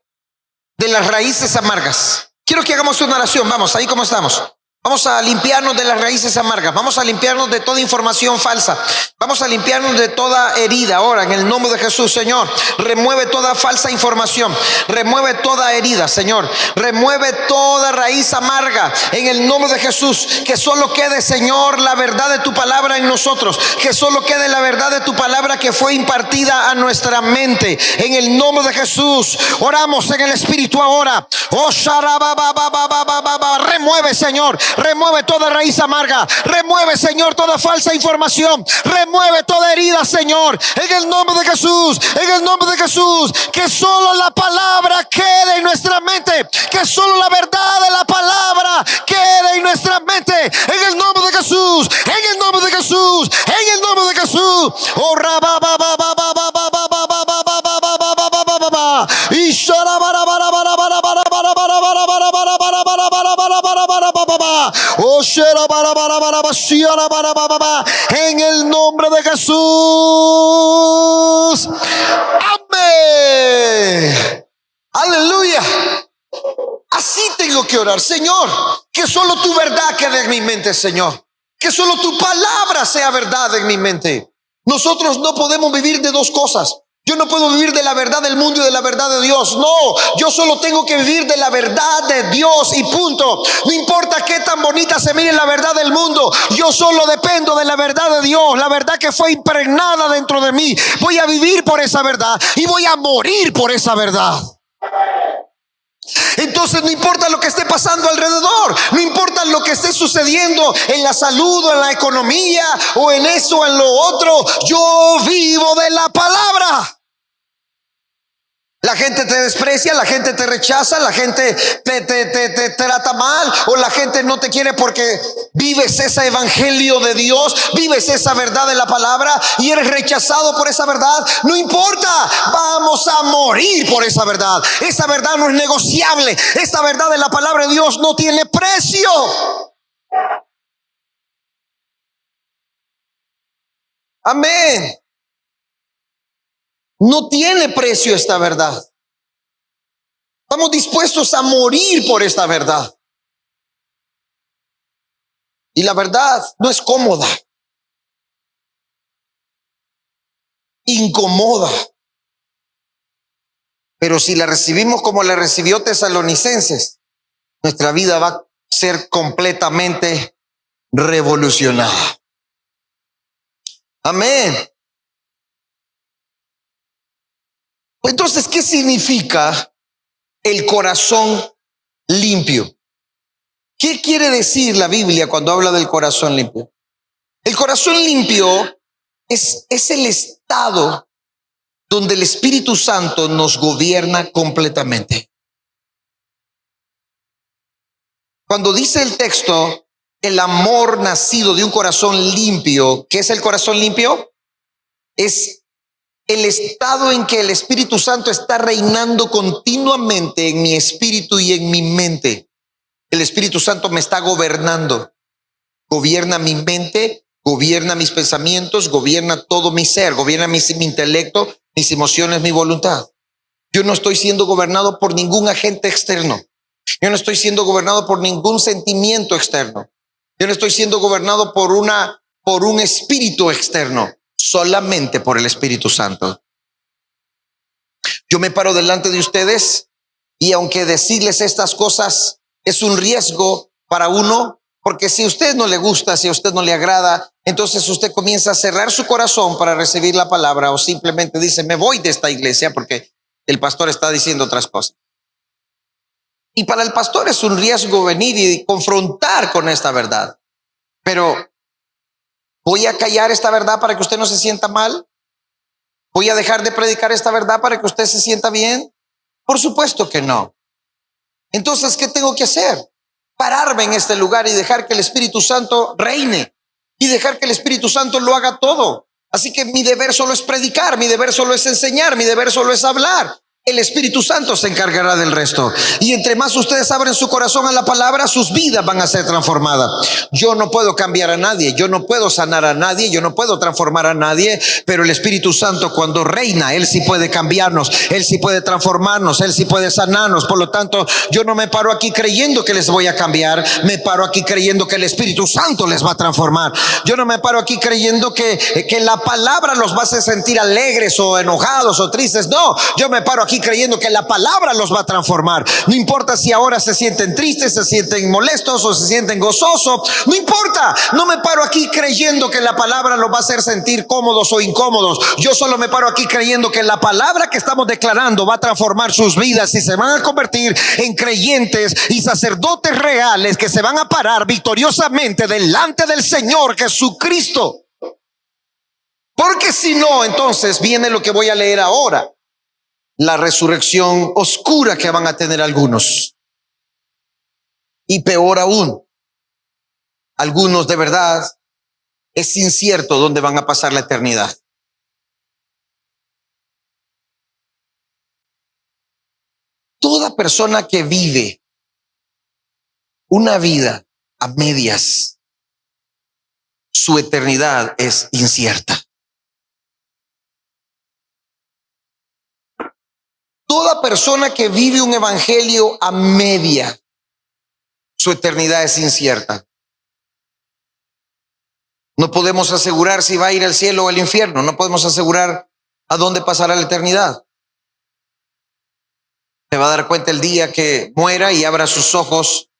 A: de las raíces amargas. Quiero que hagamos una oración. Vamos, ahí como estamos. Vamos a limpiarnos de las raíces amargas. Vamos a limpiarnos de toda información falsa. Vamos a limpiarnos de toda herida. Ahora, en el nombre de Jesús, Señor, remueve toda falsa información. Remueve toda herida, Señor. Remueve toda raíz amarga. En el nombre de Jesús, que solo quede, Señor, la verdad de tu palabra en nosotros. Que solo quede la verdad de tu palabra que fue impartida a nuestra mente. En el nombre de Jesús, oramos en el Espíritu ahora. Oh, remueve, Señor. Remueve toda raíz amarga. Remueve, Señor, toda falsa información. Remueve toda herida, Señor. En el nombre de Jesús. En el nombre de Jesús. Que solo la palabra quede en nuestra mente. Que solo la verdad de la palabra quede en nuestra mente. En el nombre de Jesús. En el nombre de Jesús. En el nombre de Jesús. Oh, en el nombre de Jesús. Amén. Aleluya. Así tengo que orar, Señor, que solo tu verdad quede en mi mente, Señor. Que solo tu palabra sea verdad en mi mente. Nosotros no podemos vivir de dos cosas. Yo no puedo vivir de la verdad del mundo y de la verdad de Dios. No, yo solo tengo que vivir de la verdad de Dios y punto. No importa qué tan bonita se mire la verdad del mundo. Yo solo dependo de la verdad de Dios. La verdad que fue impregnada dentro de mí. Voy a vivir por esa verdad y voy a morir por esa verdad. Entonces no importa lo que esté pasando alrededor, no importa lo que esté sucediendo en la salud o en la economía o en eso o en lo otro, yo vivo de la palabra. La gente te desprecia, la gente te rechaza, la gente te trata mal, o la gente no te quiere porque vives ese evangelio de Dios, vives esa verdad de la palabra y eres rechazado por esa verdad. No importa, vamos a morir por esa verdad. Esa verdad no es negociable. Esta verdad de la palabra de Dios no tiene precio. Amén. No tiene precio esta verdad. Estamos dispuestos a morir por esta verdad. Y la verdad no es cómoda, incomoda. Pero si la recibimos como la recibió Tesalonicenses, nuestra vida va a ser completamente revolucionada. Amén. Entonces, ¿qué significa el corazón limpio? ¿Qué quiere decir la Biblia cuando habla del corazón limpio? El corazón limpio es el estado donde el Espíritu Santo nos gobierna completamente. Cuando dice el texto, el amor nacido de un corazón limpio, ¿qué es el corazón limpio? Es el estado en que el Espíritu Santo está reinando continuamente en mi espíritu y en mi mente. El Espíritu Santo me está gobernando. Gobierna mi mente, gobierna mis pensamientos, gobierna todo mi ser, gobierna mi intelecto, mis emociones, mi voluntad. Yo no estoy siendo gobernado por ningún agente externo. Yo no estoy siendo gobernado por ningún sentimiento externo. Yo no estoy siendo gobernado por un espíritu externo, solamente por el Espíritu Santo. Yo me paro delante de ustedes y aunque decirles estas cosas es un riesgo para uno, porque si a usted no le gusta, si a usted no le agrada, entonces usted comienza a cerrar su corazón para recibir la palabra o simplemente dice, me voy de esta iglesia porque el pastor está diciendo otras cosas. Y para el pastor es un riesgo venir y confrontar con esta verdad. Pero ¿voy a callar esta verdad para que usted no se sienta mal? ¿Voy a dejar de predicar esta verdad para que usted se sienta bien? Por supuesto que no. Entonces, ¿qué tengo que hacer? Pararme en este lugar y dejar que el Espíritu Santo reine y dejar que el Espíritu Santo lo haga todo. Así que mi deber solo es predicar, mi deber solo es enseñar, mi deber solo es hablar. El Espíritu Santo se encargará del resto. Y entre más ustedes abren su corazón a la palabra, sus vidas van a ser transformadas. Yo no puedo cambiar a nadie, yo no puedo sanar a nadie, yo no puedo transformar a nadie, pero el Espíritu Santo cuando reina, Él sí puede cambiarnos, Él sí puede transformarnos, Él sí puede sanarnos. Por lo tanto, yo no me paro aquí creyendo que les voy a cambiar, me paro aquí creyendo que el Espíritu Santo les va a transformar. Yo no me paro aquí creyendo que la palabra los va a hacer sentir alegres o enojados o tristes. No, yo me paro aquí creyendo que la palabra los va a transformar. No importa si ahora se sienten tristes, se sienten molestos o se sienten gozosos, no importa. No me paro aquí creyendo que la palabra los va a hacer sentir cómodos o incómodos. Yo solo me paro aquí creyendo que la palabra que estamos declarando va a transformar sus vidas y se van a convertir en creyentes y sacerdotes reales que se van a parar victoriosamente delante del Señor Jesucristo. Porque si no, entonces viene lo que voy a leer ahora. La resurrección oscura que van a tener algunos. Y peor aún, algunos de verdad es incierto dónde van a pasar la eternidad. Toda persona que vive una vida a medias, su eternidad es incierta. Toda persona que vive un evangelio a media, su eternidad es incierta. No podemos asegurar si va a ir al cielo o al infierno. No podemos asegurar a dónde pasará la eternidad. Se va a dar cuenta el día que muera y abra sus ojos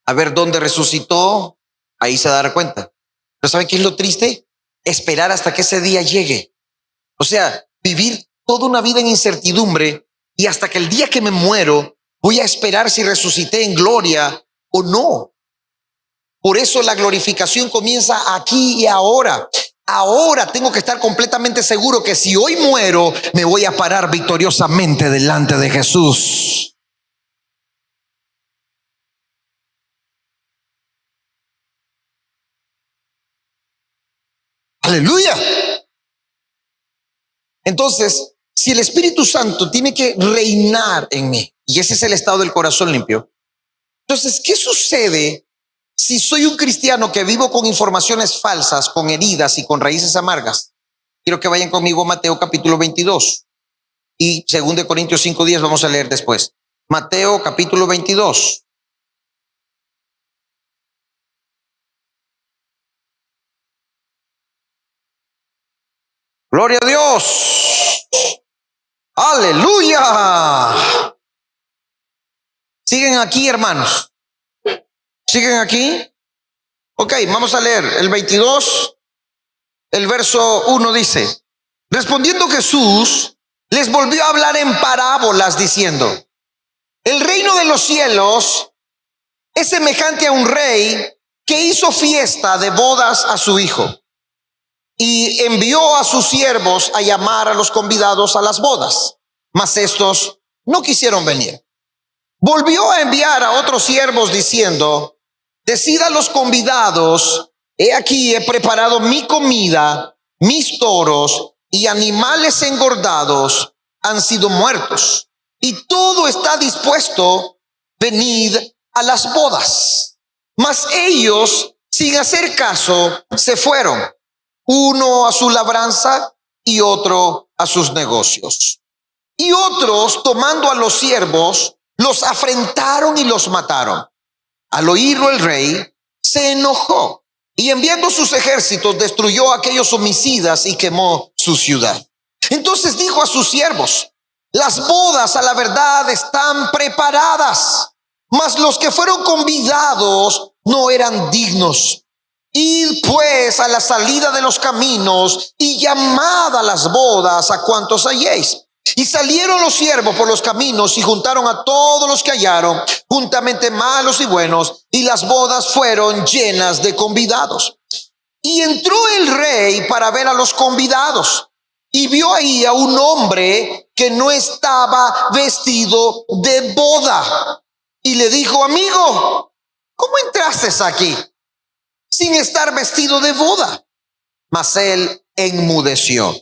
A: a ver dónde resucitó. Ahí se va a dar cuenta. Pero ¿saben qué es lo triste? Esperar hasta que ese día llegue. O sea, vivir toda una vida en incertidumbre. Y hasta que el día que me muero, voy a esperar si resucité en gloria o no. Por eso la glorificación comienza aquí y ahora. Ahora tengo que estar completamente seguro que si hoy muero, me voy a parar victoriosamente delante de Jesús. Aleluya. Entonces, si el Espíritu Santo tiene que reinar en mí, y ese es el estado del corazón limpio, entonces, ¿qué sucede si soy un cristiano que vivo con informaciones falsas, con heridas y con raíces amargas? Quiero que vayan conmigo a Mateo capítulo 22 y 2 Corintios 5:10 vamos a leer después. Mateo capítulo 22. Gloria a Dios. Aleluya. ¿Siguen aquí, hermanos? ¿Siguen aquí? Ok, vamos a leer el 22. El verso 1 dice: respondiendo Jesús, les volvió a hablar en parábolas diciendo: el reino de los cielos es semejante a un rey que hizo fiesta de bodas a su hijo y envió a sus siervos a llamar a los convidados a las bodas, mas estos no quisieron venir. Volvió a enviar a otros siervos diciendo: decid a los convidados, he aquí he preparado mi comida, mis toros y animales engordados han sido muertos, y todo está dispuesto, venid a las bodas. Mas ellos, sin hacer caso, se fueron, uno a su labranza y otro a sus negocios. Y otros, tomando a los siervos, los afrentaron y los mataron. Al oírlo el rey se enojó y enviando sus ejércitos destruyó a aquellos homicidas y quemó su ciudad. Entonces dijo a sus siervos: las bodas a la verdad están preparadas, mas los que fueron convidados no eran dignos. Id pues a la salida de los caminos y llamad a las bodas a cuantos halléis. Y salieron los siervos por los caminos y juntaron a todos los que hallaron, juntamente malos y buenos, y las bodas fueron llenas de convidados. Y entró el rey para ver a los convidados, y vio ahí a un hombre que no estaba vestido de boda. Y le dijo: amigo, ¿cómo entraste aquí sin estar vestido de boda? Mas él enmudeció.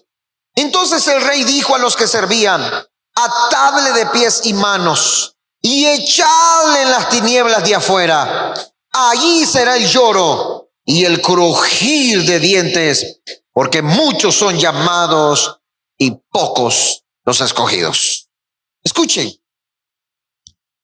A: Entonces el rey dijo a los que servían: atadle de pies y manos y echadle en las tinieblas de afuera. Allí será el lloro y el crujir de dientes, porque muchos son llamados y pocos los escogidos. Escuchen,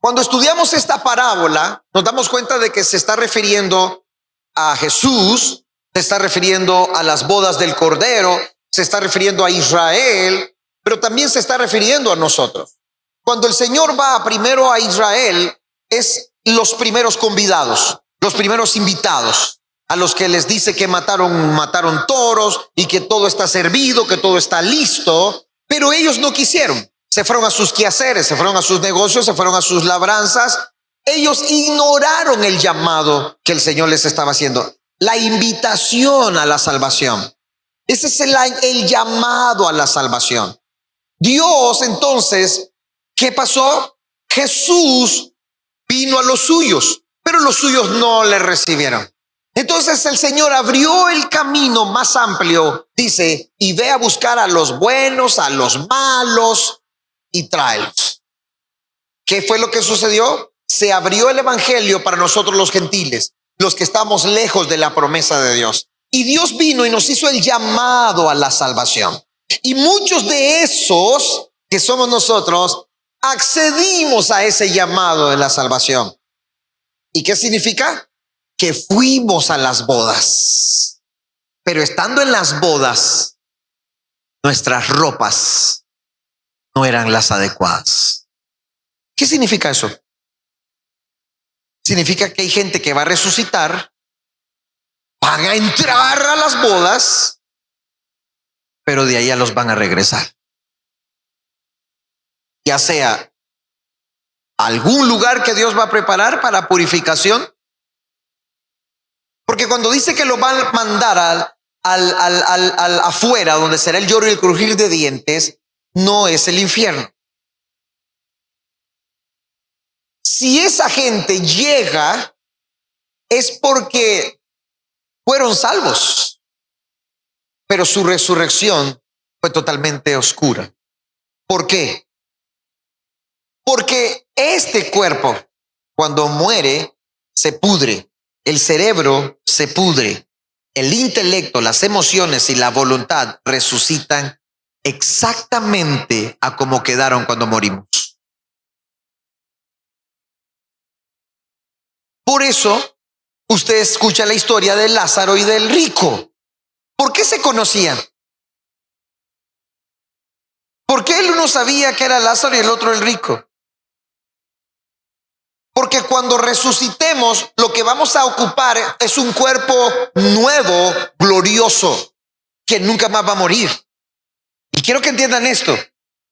A: cuando estudiamos esta parábola nos damos cuenta de que se está refiriendo a Jesús, se está refiriendo a las bodas del Cordero, se está refiriendo a Israel, pero también se está refiriendo a nosotros. Cuando el Señor va primero a Israel, es los primeros convidados, los primeros invitados, a los que les dice que mataron toros y que todo está servido, que todo está listo, pero ellos no quisieron. Se fueron a sus quehaceres, se fueron a sus negocios, se fueron a sus labranzas. Ellos ignoraron el llamado que el Señor les estaba haciendo, la invitación a la salvación. Ese es el llamado a la salvación. Dios, entonces, ¿qué pasó? Jesús vino a los suyos, pero los suyos no le recibieron. Entonces el Señor abrió el camino más amplio, dice, y ve a buscar a los buenos, a los malos y tráelos. ¿Qué fue lo que sucedió? Se abrió el evangelio para nosotros los gentiles, los que estamos lejos de la promesa de Dios. Y Dios vino y nos hizo el llamado a la salvación. Y muchos de esos que somos nosotros accedimos a ese llamado de la salvación. ¿Y qué significa? Que fuimos a las bodas. Pero estando en las bodas, nuestras ropas no eran las adecuadas. ¿Qué significa eso? Significa que hay gente que va a resucitar, van a entrar a las bodas, pero de ahí los van a regresar. Ya sea algún lugar que Dios va a preparar para purificación, porque cuando dice que lo van a mandar al afuera, donde será el lloro y el crujir de dientes, no es el infierno. Si esa gente llega, es porque fueron salvos, pero su resurrección fue totalmente oscura. ¿Por qué? Porque este cuerpo, cuando muere, se pudre. El cerebro se pudre. El intelecto, las emociones y la voluntad resucitan exactamente a como quedaron cuando morimos. Por eso usted escucha la historia de Lázaro y del rico. ¿Por qué se conocían? ¿Por qué el uno sabía que era Lázaro y el otro el rico? Porque cuando resucitemos, lo que vamos a ocupar es un cuerpo nuevo, glorioso, que nunca más va a morir. Y quiero que entiendan esto.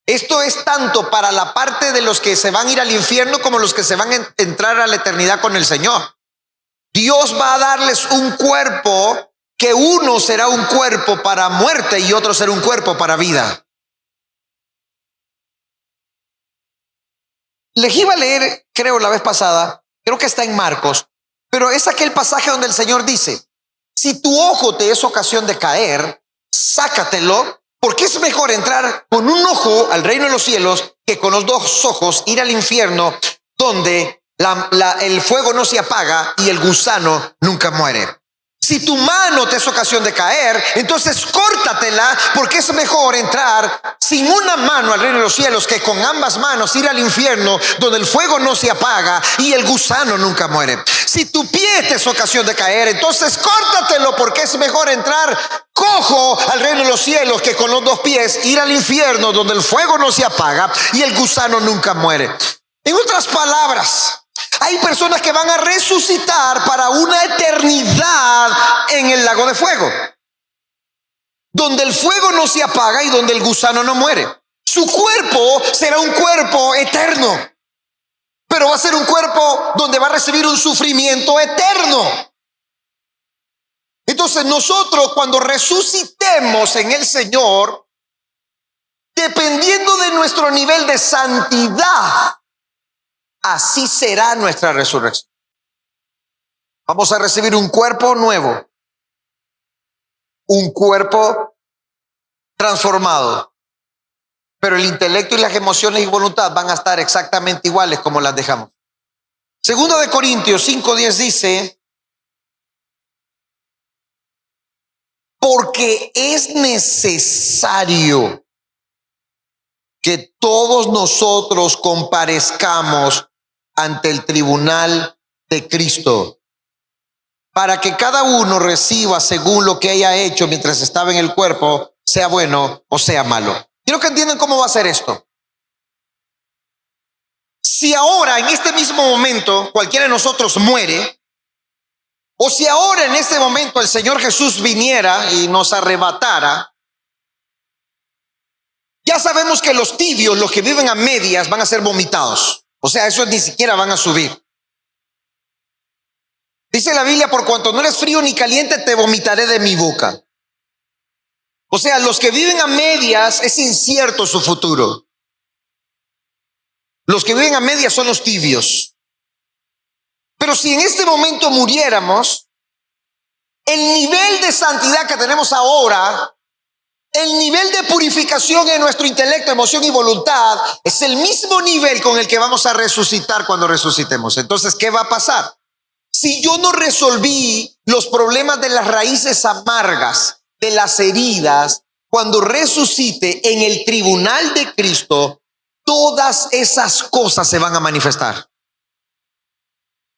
A: Esto es tanto para la parte de los que se van a ir al infierno como los que se van a entrar a la eternidad con el Señor. Dios va a darles un cuerpo que uno será un cuerpo para muerte y otro será un cuerpo para vida. Les iba a leer, creo, la vez pasada, creo que está en Marcos, pero es aquel pasaje donde el Señor dice, si tu ojo te es ocasión de caer, sácatelo, porque es mejor entrar con un ojo al reino de los cielos que con los dos ojos ir al infierno donde el fuego no se apaga y el gusano nunca muere. Si tu mano te es ocasión de caer, entonces córtatela, porque es mejor entrar sin una mano al reino de los cielos que con ambas manos ir al infierno donde el fuego no se apaga y el gusano nunca muere. Si tu pie te es ocasión de caer, entonces córtatelo, porque es mejor entrar cojo al reino de los cielos que con los dos pies ir al infierno donde el fuego no se apaga y el gusano nunca muere. En otras palabras, hay personas que van a resucitar para una eternidad en el lago de fuego, donde el fuego no se apaga y donde el gusano no muere. Su cuerpo será un cuerpo eterno, pero va a ser un cuerpo donde va a recibir un sufrimiento eterno. Entonces nosotros, cuando resucitemos en el Señor, dependiendo de nuestro nivel de santidad, así será nuestra resurrección. Vamos a recibir un cuerpo nuevo, un cuerpo transformado, pero el intelecto y las emociones y voluntad van a estar exactamente iguales como las dejamos. Segunda de Corintios 5:10 dice, porque es necesario que todos nosotros comparezcamos ante el tribunal de Cristo, para que cada uno reciba según lo que haya hecho mientras estaba en el cuerpo, sea bueno o sea malo. Quiero que entiendan cómo va a ser esto. Si ahora, en este mismo momento, cualquiera de nosotros muere, o si ahora en este momento el Señor Jesús viniera y nos arrebatara, ya sabemos que los tibios, los que viven a medias, van a ser vomitados. O sea, esos ni siquiera van a subir. Dice la Biblia, por cuanto no eres frío ni caliente, te vomitaré de mi boca. O sea, los que viven a medias, es incierto su futuro. Los que viven a medias son los tibios. Pero si en este momento muriéramos, el nivel de santidad que tenemos ahora, el nivel de purificación en nuestro intelecto, emoción y voluntad, es el mismo nivel con el que vamos a resucitar cuando resucitemos. Entonces, ¿qué va a pasar? Si yo no resolví los problemas de las raíces amargas, de las heridas, cuando resucite en el tribunal de Cristo, todas esas cosas se van a manifestar.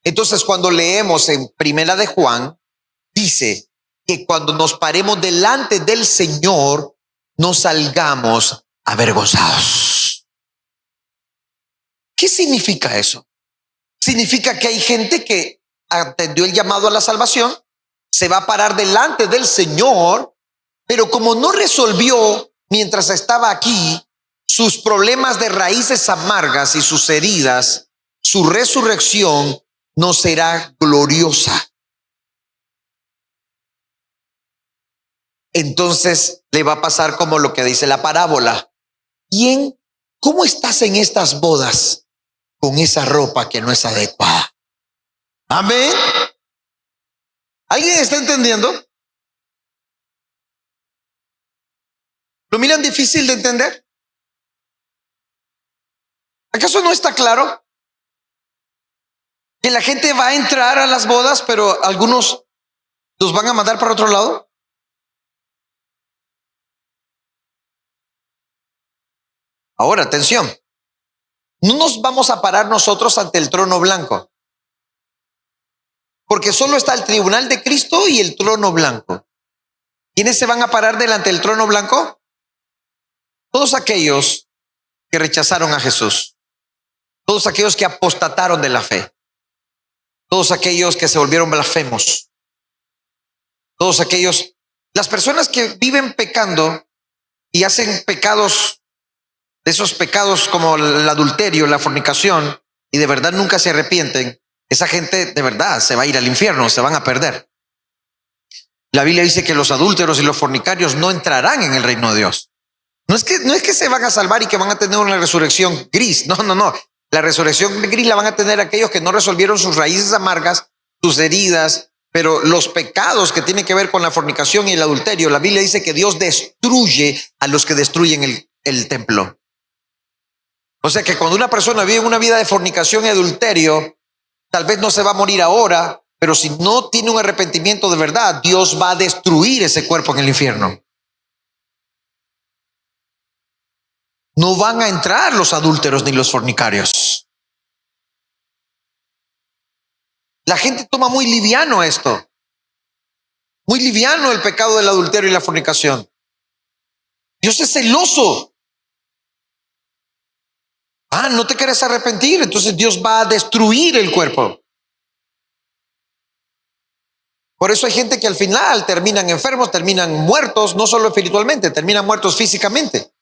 A: Entonces, cuando leemos en Primera de Juan, dice que cuando nos paremos delante del Señor, no salgamos avergonzados. ¿Qué significa eso? Significa que hay gente que atendió el llamado a la salvación, se va a parar delante del Señor, pero como no resolvió mientras estaba aquí sus problemas de raíces amargas y sus heridas, su resurrección no será gloriosa. Entonces le va a pasar como lo que dice la parábola. ¿Cómo estás en estas bodas con esa ropa que no es adecuada? Amén. ¿Alguien está entendiendo? ¿Lo miran difícil de entender? ¿Acaso no está claro que la gente va a entrar a las bodas, pero algunos los van a mandar para otro lado? Ahora, atención. No nos vamos a parar nosotros ante el trono blanco. Porque solo está el tribunal de Cristo y el trono blanco. ¿Quiénes se van a parar delante del trono blanco? Todos aquellos que rechazaron a Jesús. Todos aquellos que apostataron de la fe. Todos aquellos que se volvieron blasfemos. Todos aquellos, las personas que viven pecando y hacen pecados, esos pecados como el adulterio, la fornicación, y de verdad nunca se arrepienten, esa gente de verdad se va a ir al infierno, se van a perder. La Biblia dice que los adúlteros y los fornicarios no entrarán en el reino de Dios. No es que se van a salvar y que van a tener una resurrección gris. No. La resurrección gris la van a tener aquellos que no resolvieron sus raíces amargas, sus heridas, pero los pecados que tienen que ver con la fornicación y el adulterio. La Biblia dice que Dios destruye a los que destruyen el templo. O sea que cuando una persona vive una vida de fornicación y adulterio, tal vez no se va a morir ahora, pero si no tiene un arrepentimiento de verdad, Dios va a destruir ese cuerpo en el infierno. No van a entrar los adúlteros ni los fornicarios. La gente toma muy liviano esto. Muy liviano el pecado del adulterio y la fornicación. Dios es celoso. No te quieres arrepentir, entonces Dios va a destruir el cuerpo. Por eso hay gente que al final terminan enfermos, terminan muertos, no solo espiritualmente, terminan muertos físicamente.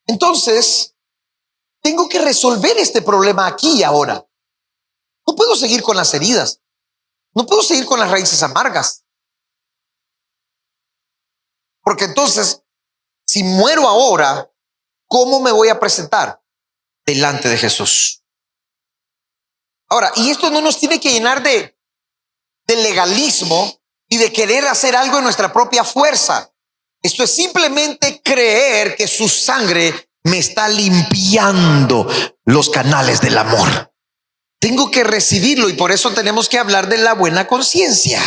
A: Entonces, tengo que resolver este problema aquí y ahora. No puedo seguir con las heridas. No puedo seguir con las raíces amargas. Porque entonces, si muero ahora, ¿cómo me voy a presentar delante de Jesús? Ahora, y esto no nos tiene que llenar de legalismo y de querer hacer algo en nuestra propia fuerza. Esto es simplemente creer que su sangre me está limpiando los canales del amor. Tengo que recibirlo y por eso tenemos que hablar de la buena conciencia.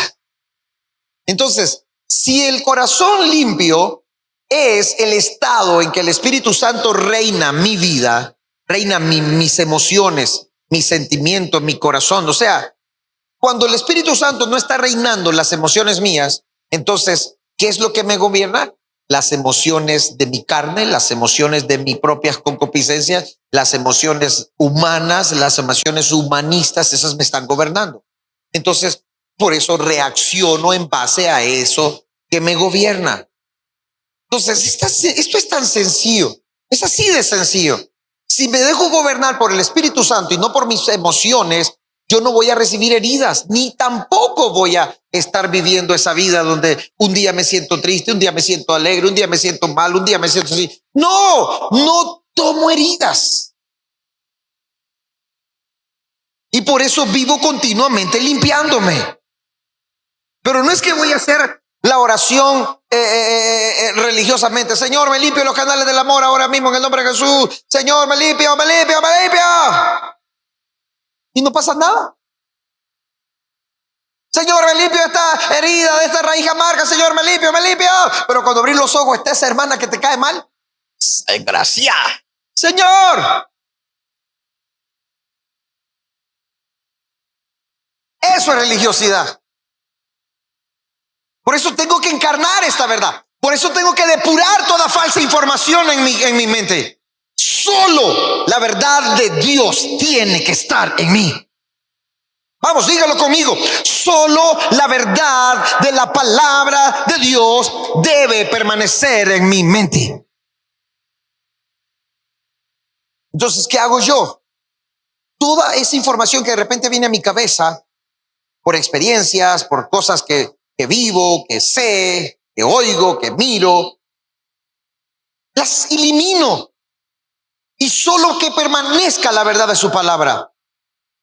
A: Entonces, si el corazón limpio es el estado en que el Espíritu Santo reina mi vida, reina mis emociones, mis sentimientos, mi corazón. O sea, cuando el Espíritu Santo no está reinando las emociones mías, entonces, ¿qué es lo que me gobierna? Las emociones de mi carne, las emociones de mi propia concupiscencia, las emociones humanas, las emociones humanistas, esas me están gobernando. Entonces, por eso reacciono en base a eso que me gobierna. Entonces, esto es tan sencillo, es así de sencillo. Si me dejo gobernar por el Espíritu Santo y no por mis emociones, yo no voy a recibir heridas, ni tampoco voy a estar viviendo esa vida donde un día me siento triste, un día me siento alegre, un día me siento mal, un día me siento así. No tomo heridas. Y por eso vivo continuamente limpiándome. Pero no es que voy a hacer la oración religiosamente. Señor, me limpio los canales del amor ahora mismo en el nombre de Jesús. Señor, me limpio. Y no pasa nada. Señor, me limpio esta herida de esta raíz amarga. Señor, me limpio. Pero cuando abrí los ojos está esa hermana que te cae mal. Desgracia. Señor. Eso es religiosidad. Por eso tengo que encarnar esta verdad. Por eso tengo que depurar toda falsa información en mi mente. Solo la verdad de Dios tiene que estar en mí. Vamos, dígalo conmigo. Solo la verdad de la palabra de Dios debe permanecer en mi mente. Entonces, ¿qué hago yo? Toda esa información que de repente viene a mi cabeza por experiencias, por cosas que vivo, que sé, que oigo, que miro, las elimino. Y solo que permanezca la verdad de su palabra.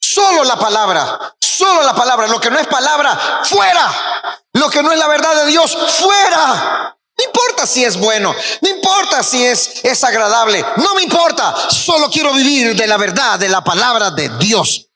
A: Solo la palabra. Lo que no es palabra, fuera. Lo que no es la verdad de Dios, fuera. No importa si es bueno, no importa si es agradable, no me importa. Solo quiero vivir de la verdad de la palabra de Dios.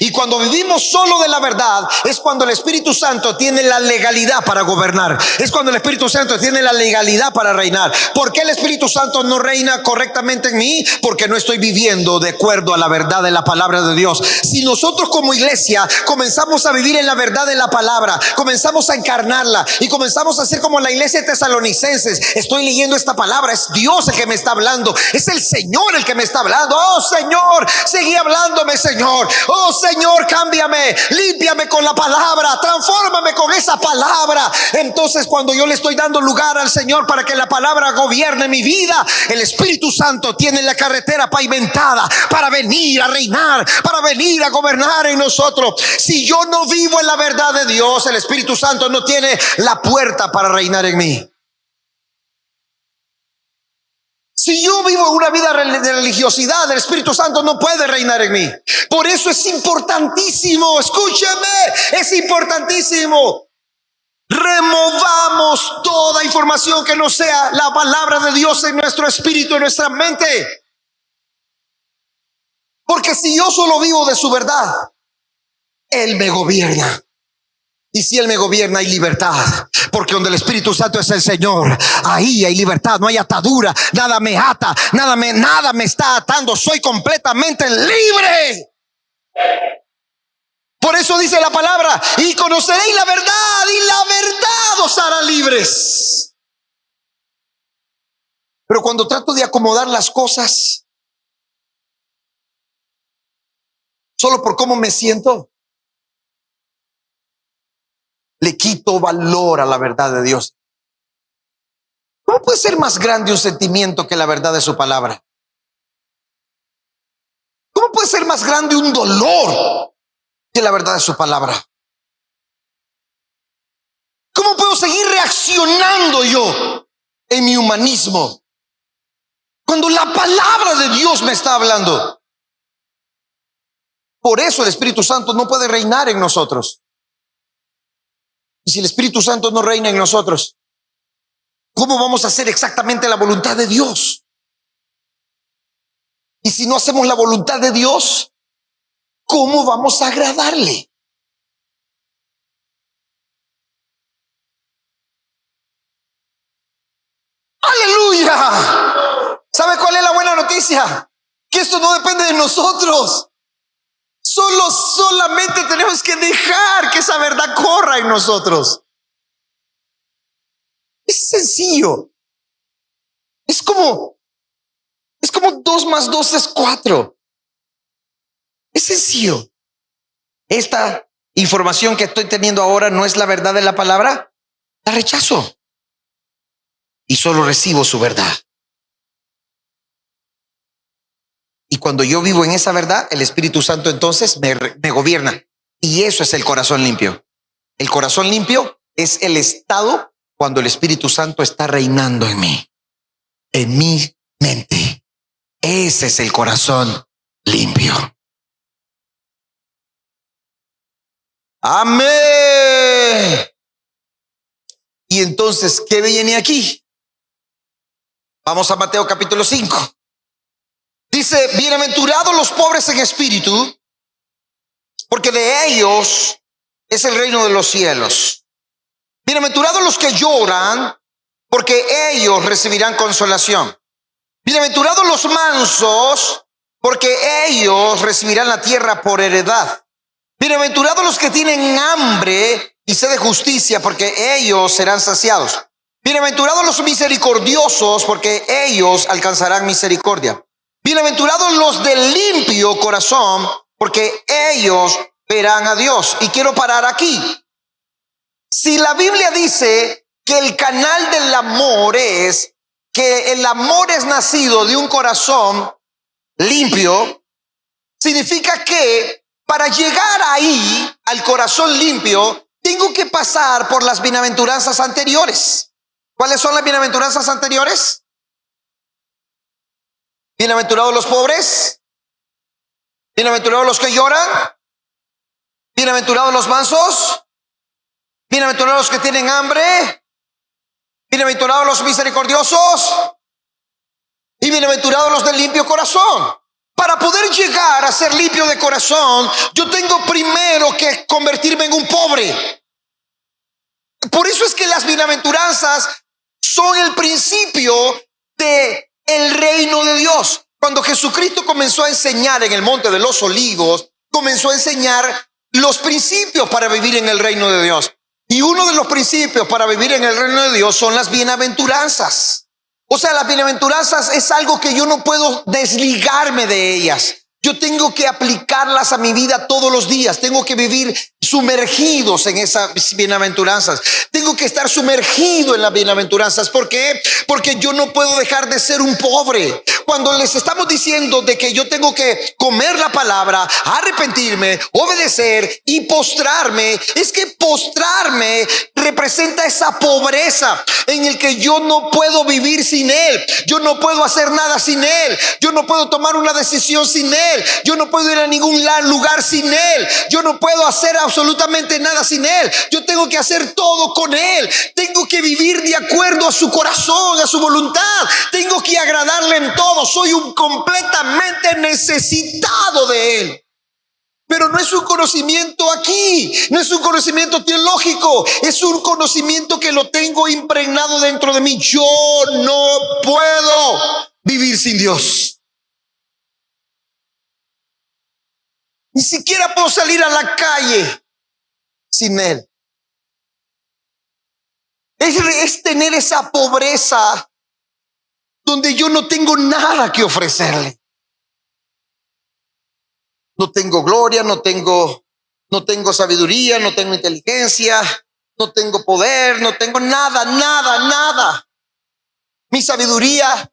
A: Y cuando vivimos solo de la verdad, es cuando el Espíritu Santo tiene la legalidad para gobernar. Es cuando el Espíritu Santo tiene la legalidad para reinar. ¿Por qué el Espíritu Santo no reina correctamente en mí? Porque no estoy viviendo de acuerdo a la verdad de la palabra de Dios. Si nosotros como iglesia comenzamos a vivir en la verdad de la palabra, comenzamos a encarnarla y comenzamos a ser como la iglesia de Tesalonicenses, estoy leyendo esta palabra, es Dios el que me está hablando, es el Señor el que me está hablando. Oh Señor, seguí hablándome, Señor. Oh Señor, cámbiame, límpiame con la palabra, transfórmame con esa palabra. Entonces, cuando yo le estoy dando lugar al Señor para que la palabra gobierne mi vida, el Espíritu Santo tiene la carretera pavimentada para venir a reinar, para venir a gobernar en nosotros. Si yo no vivo en la verdad de Dios, el Espíritu Santo no tiene la puerta para reinar en mí. Si yo vivo una vida de religiosidad, el Espíritu Santo no puede reinar en mí. Por eso es importantísimo, escúcheme, es importantísimo. Removamos toda información que no sea la palabra de Dios en nuestro espíritu, en nuestra mente. Porque si yo solo vivo de su verdad, Él me gobierna. Y si Él me gobierna, hay libertad. Porque donde el Espíritu Santo es el Señor, ahí hay libertad, no hay atadura. Nada me ata, nada me está atando. Soy completamente libre. Por eso dice la palabra: y conoceréis la verdad, y la verdad os hará libres. Pero cuando trato de acomodar las cosas solo por cómo me siento, le quito valor a la verdad de Dios. ¿Cómo puede ser más grande un sentimiento que la verdad de su palabra? ¿Cómo puede ser más grande un dolor que la verdad de su palabra? ¿Cómo puedo seguir reaccionando yo en mi humanismo cuando la palabra de Dios me está hablando? Por eso el Espíritu Santo no puede reinar en nosotros. Y si el Espíritu Santo no reina en nosotros, ¿cómo vamos a hacer exactamente la voluntad de Dios? Y si no hacemos la voluntad de Dios, ¿cómo vamos a agradarle? ¡Aleluya! ¿Sabe cuál es la buena noticia? Que esto no depende de nosotros. Solamente tenemos que dejar que esa verdad corra en nosotros. Es sencillo. Es como 2 más 2 es 4. Es sencillo. Esta información que estoy teniendo ahora no es la verdad de la palabra. La rechazo. Y solo recibo su verdad. Y cuando yo vivo en esa verdad, el Espíritu Santo entonces me gobierna. Y eso es el corazón limpio. El corazón limpio es el estado cuando el Espíritu Santo está reinando en mí, en mi mente. Ese es el corazón limpio. Amén. Y entonces, ¿qué viene aquí? Vamos a Mateo capítulo 5. Dice: bienaventurados los pobres en espíritu, porque de ellos es el reino de los cielos. Bienaventurados los que lloran, porque ellos recibirán consolación. Bienaventurados los mansos, porque ellos recibirán la tierra por heredad. Bienaventurados los que tienen hambre y sed de justicia, porque ellos serán saciados. Bienaventurados los misericordiosos, porque ellos alcanzarán misericordia. Bienaventurados los de limpio corazón, porque ellos verán a Dios. Y quiero parar aquí. Si la Biblia dice que el canal del amor es que el amor es nacido de un corazón limpio, significa que para llegar ahí, al corazón limpio, tengo que pasar por las bienaventuranzas anteriores. ¿Cuáles son las bienaventuranzas anteriores? Bienaventurados los pobres, bienaventurados los que lloran, bienaventurados los mansos, bienaventurados los que tienen hambre, bienaventurados los misericordiosos y bienaventurados los de limpio corazón. para poder llegar a ser limpio de corazón, yo tengo primero que convertirme en un pobre. Por eso es que las bienaventuranzas son el principio de el reino de Dios. Cuando Jesucristo comenzó a enseñar en el Monte de los Olivos, comenzó a enseñar los principios para vivir en el reino de Dios. Y uno de los principios para vivir en el reino de Dios son las bienaventuranzas. O sea, las bienaventuranzas es algo que yo no puedo desligarme de ellas. Yo tengo que aplicarlas a mi vida todos los días. Tengo que vivir sumergidos en esas bienaventuranzas. Tengo que estar sumergido en las bienaventuranzas. ¿Por qué? Porque yo no puedo dejar de ser un pobre. Cuando les estamos diciendo de que yo tengo que comer la palabra, arrepentirme, obedecer y postrarme, es que postrarme representa esa pobreza en el que yo no puedo vivir sin Él. Yo no puedo hacer nada sin Él. Yo no puedo tomar una decisión sin Él. Yo no puedo ir a ningún lugar sin Él. Yo no puedo hacer absolutamente nada sin Él. Yo tengo que hacer todo con Él. Tengo que vivir de acuerdo a su corazón, a su voluntad. Tengo que agradarle en todo. Soy un completamente necesitado de Él. Pero no es un conocimiento aquí, no es un conocimiento teológico, es un conocimiento que lo tengo impregnado dentro de mí. Yo no puedo vivir sin Dios. Ni siquiera puedo salir a la calle sin Él. Es tener esa pobreza donde yo no tengo nada que ofrecerle. No tengo gloria, no tengo sabiduría, no tengo inteligencia, no tengo poder, no tengo nada. Mi sabiduría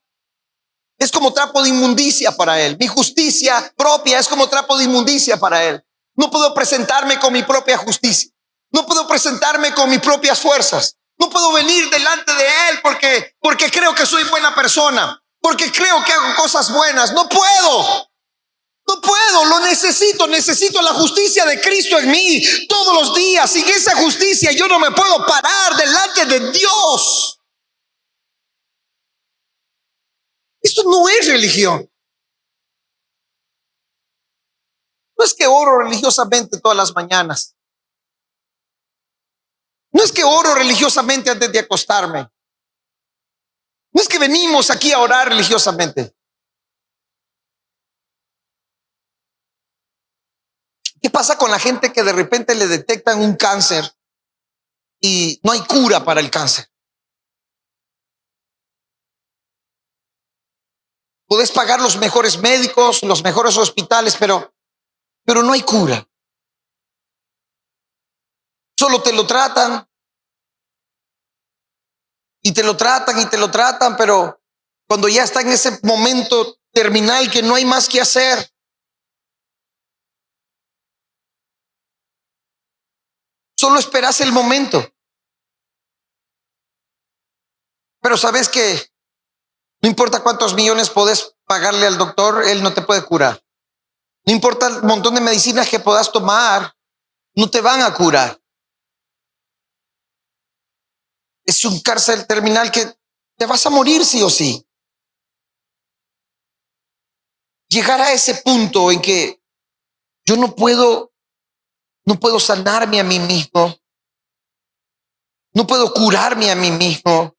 A: es como trapo de inmundicia para Él. Mi justicia propia es como trapo de inmundicia para Él. No puedo presentarme con mi propia justicia. No puedo presentarme con mis propias fuerzas. No puedo venir delante de Él porque creo que soy buena persona, porque creo que hago cosas buenas. No puedo, lo necesito la justicia de Cristo en mí todos los días. Sin esa justicia yo no me puedo parar delante de Dios. Esto no es religión. No es que oro religiosamente todas las mañanas. No es que oro religiosamente antes de acostarme. No es que venimos aquí a orar religiosamente. ¿Qué pasa con la gente que de repente le detectan un cáncer y no hay cura para el cáncer? Puedes pagar los mejores médicos, los mejores hospitales, pero no hay cura. Solo te lo tratan y te lo tratan, pero cuando ya está en ese momento terminal que no hay más que hacer, solo esperas el momento. Pero sabes que no importa cuántos millones podés pagarle al doctor, él no te puede curar. No importa el montón de medicinas que puedas tomar, no te van a curar. Es un cáncer terminal que te vas a morir sí o sí. Llegar a ese punto en que yo no puedo sanarme a mí mismo. No puedo curarme a mí mismo.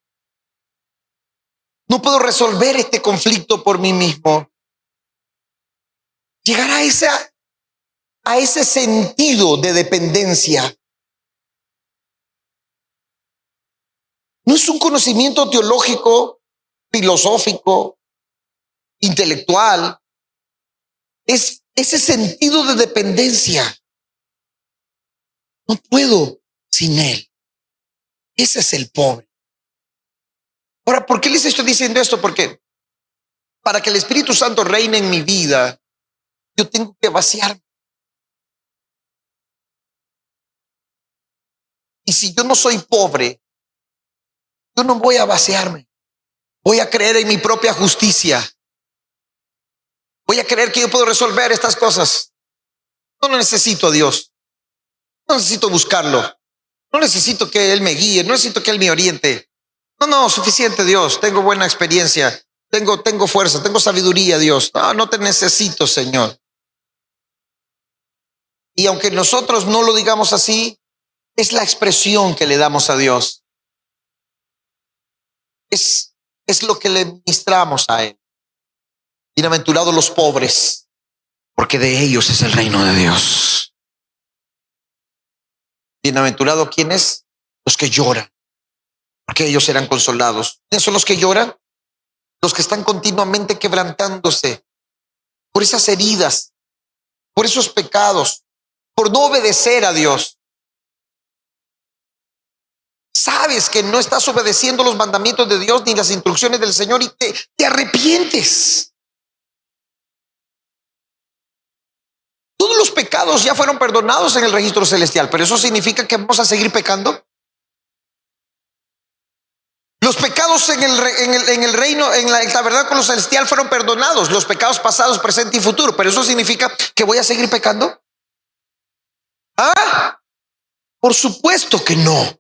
A: No puedo resolver este conflicto por mí mismo. Llegar a ese sentido de dependencia. No es un conocimiento teológico, filosófico, intelectual. Es ese sentido de dependencia. No puedo sin Él. Ese es el pobre. Ahora, ¿por qué les estoy diciendo esto? Porque para que el Espíritu Santo reine en mi vida, yo tengo que vaciarme. Y si yo no soy pobre, yo no voy a vaciarme. Voy a creer en mi propia justicia. Voy a creer que yo puedo resolver estas cosas. No necesito a Dios. No necesito buscarlo. No necesito que Él me guíe. No necesito que Él me oriente. No, suficiente Dios. Tengo buena experiencia. tengo fuerza, tengo sabiduría, Dios. No, no te necesito, Señor. Y aunque nosotros no lo digamos así, es la expresión que le damos a Dios. Es lo que le ministramos a Él. Bienaventurados los pobres, porque de ellos es el reino de Dios. Bienaventurados quienes, los que lloran, porque ellos serán consolados. ¿Quiénes son los que lloran? Los que están continuamente quebrantándose por esas heridas, por esos pecados, por no obedecer a Dios. Sabes que no estás obedeciendo los mandamientos de Dios ni las instrucciones del Señor y te arrepientes. Todos los pecados ya fueron perdonados en el registro celestial, pero eso significa que vamos a seguir pecando. Los pecados en el reino, en el tabernáculo celestial fueron perdonados. Los pecados pasados, presente y futuro. Pero eso significa que voy a seguir pecando. ¿Ah? Por supuesto que no.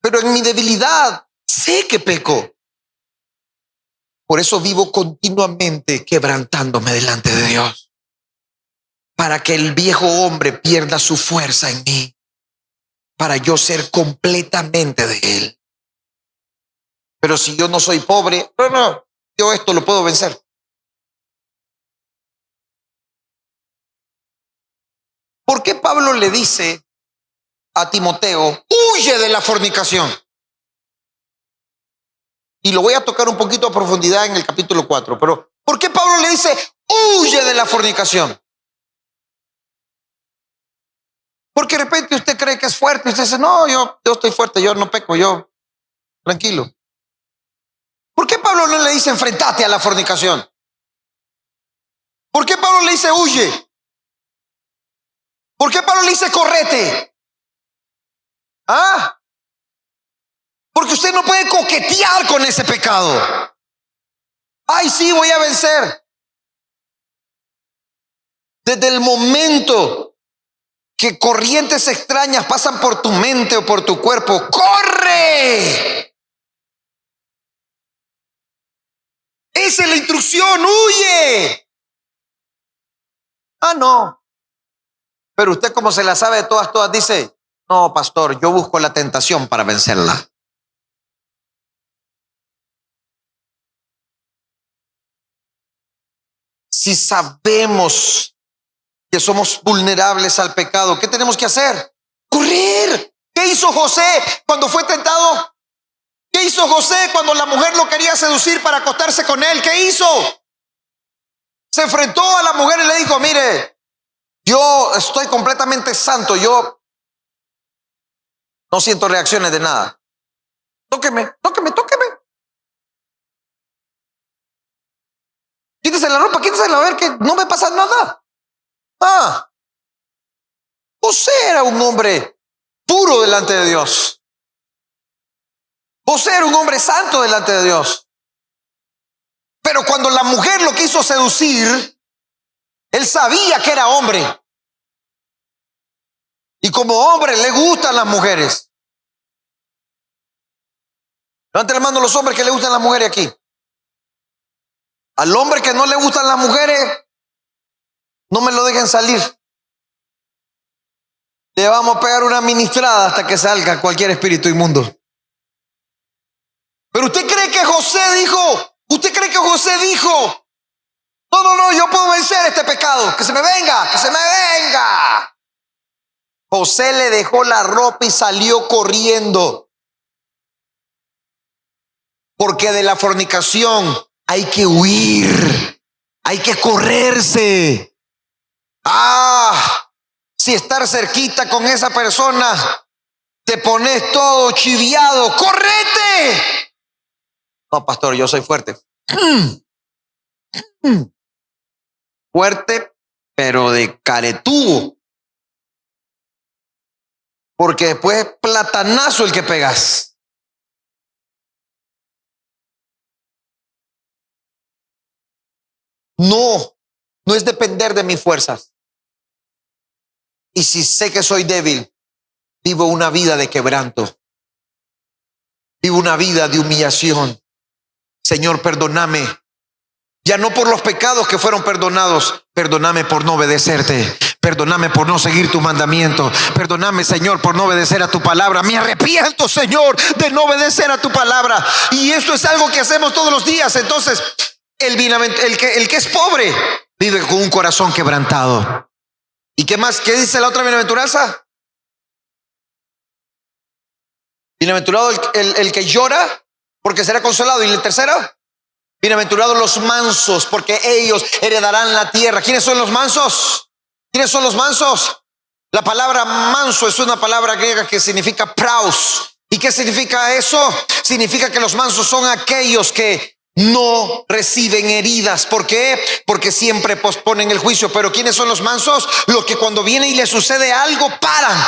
A: Pero en mi debilidad sé que peco. Por eso vivo continuamente quebrantándome delante de Dios. Para que el viejo hombre pierda su fuerza en mí. Para yo ser completamente de Él. Pero si yo no soy pobre, no, yo esto lo puedo vencer. ¿Por qué Pablo le dice a Timoteo, huye de la fornicación? Y lo voy a tocar un poquito a profundidad en el capítulo 4, pero ¿por qué Pablo le dice, huye de la fornicación? Porque de repente usted cree que es fuerte, usted dice, no, yo estoy fuerte, yo no peco, yo tranquilo. ¿Por qué Pablo no le dice enfrentate a la fornicación? ¿Por qué Pablo le dice huye? ¿Por qué Pablo le dice correte? ¿Ah? Porque usted no puede coquetear con ese pecado. Ay, sí, voy a vencer. Desde el momento que corrientes extrañas pasan por tu mente o por tu cuerpo, ¡corre! Esa es la instrucción, huye. Ah, no. Pero usted, como se la sabe de todas, dice, no, pastor, yo busco la tentación para vencerla. Si sabemos que somos vulnerables al pecado, ¿qué tenemos que hacer? Correr. ¿Qué hizo José cuando fue tentado? ¿Qué hizo José cuando la mujer lo quería seducir para acostarse con él? ¿Qué hizo? Se enfrentó a la mujer y le dijo, mire, yo estoy completamente santo, yo no siento reacciones de nada. Tóqueme. Quítese la ropa, quítese a ver que no me pasa nada. Ah, José era un hombre puro delante de Dios. José era un hombre santo delante de Dios. Pero cuando la mujer lo quiso seducir, él sabía que era hombre. Y como hombre le gustan las mujeres. Levanten la mano los hombres que le gustan las mujeres aquí. Al hombre que no le gustan las mujeres, no me lo dejen salir. Le vamos a pegar una ministrada hasta que salga cualquier espíritu inmundo. Pero usted cree que José dijo, no, yo puedo vencer este pecado, que se me venga. José le dejó la ropa y salió corriendo. Porque de la fornicación hay que huir, hay que correrse. Si estar cerquita con esa persona te pones todo chiviado, ¡correte! No, pastor, yo soy fuerte. Fuerte, pero de caretudo. Porque después es platanazo el que pegas. No es depender de mis fuerzas. Y si sé que soy débil, vivo una vida de quebranto. Vivo una vida de humillación. Señor, perdóname. Ya no por los pecados que fueron perdonados. Perdóname por no obedecerte. Perdóname por no seguir tu mandamiento. Perdóname, Señor, por no obedecer a tu palabra. Me arrepiento, Señor, de no obedecer a tu palabra. Y esto es algo que hacemos todos los días. Entonces, el que es pobre vive con un corazón quebrantado. ¿Y qué más? ¿Qué dice la otra bienaventuranza? Bienaventurado el que llora, porque será consolado. ¿Y el tercero? Bienaventurados los mansos, porque ellos heredarán la tierra. ¿Quiénes son los mansos? ¿Quiénes son los mansos? La palabra manso es una palabra griega que significa praus. ¿Y qué significa eso? Significa que los mansos son aquellos que no reciben heridas. ¿Por qué? Porque siempre posponen el juicio. Pero ¿quiénes son los mansos? Los que cuando viene y les sucede algo, paran.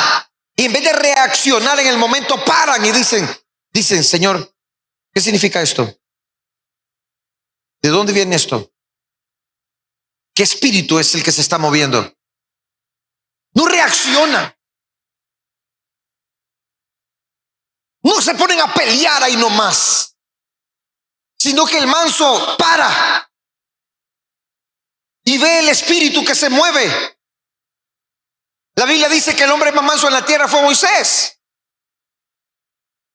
A: Y en vez de reaccionar en el momento, paran y dicen, Señor, ¿qué significa esto? ¿De dónde viene esto? ¿Qué espíritu es el que se está moviendo? No reacciona. No se ponen a pelear ahí nomás, sino que el manso para y ve el espíritu que se mueve. La Biblia dice que el hombre más manso en la tierra fue Moisés.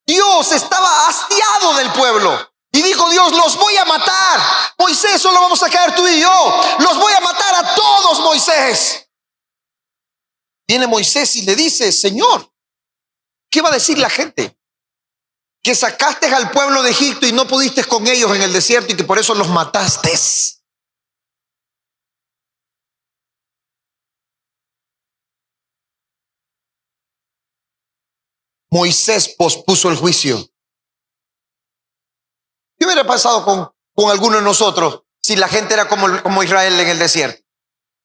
A: Dios estaba hastiado del pueblo y dijo: Dios, los voy a matar. Moisés, solo vamos a quedar tú y yo. Los voy a matar a todos, Moisés. Viene Moisés y le dice: Señor, ¿qué va a decir la gente? Que sacaste al pueblo de Egipto y no pudiste con ellos en el desierto y que por eso los mataste. Moisés pospuso el juicio. ¿Qué hubiera pasado con alguno de nosotros si la gente era como Israel en el desierto?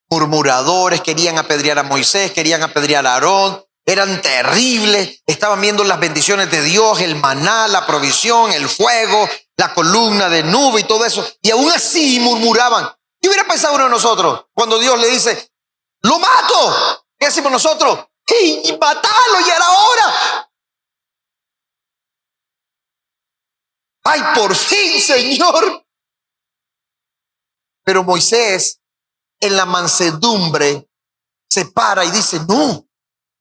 A: Murmuradores, querían apedrear a Moisés, querían apedrear a Aarón, eran terribles, estaban viendo las bendiciones de Dios, el maná, la provisión, el fuego, la columna de nube y todo eso, y aún así murmuraban. ¿Qué hubiera pensado uno de nosotros cuando Dios le dice: lo mato? ¿Qué decimos nosotros? ¡Y matalo, ya era hora! ¡Ay, por fin, Señor! Pero Moisés, en la mansedumbre, se para y dice: no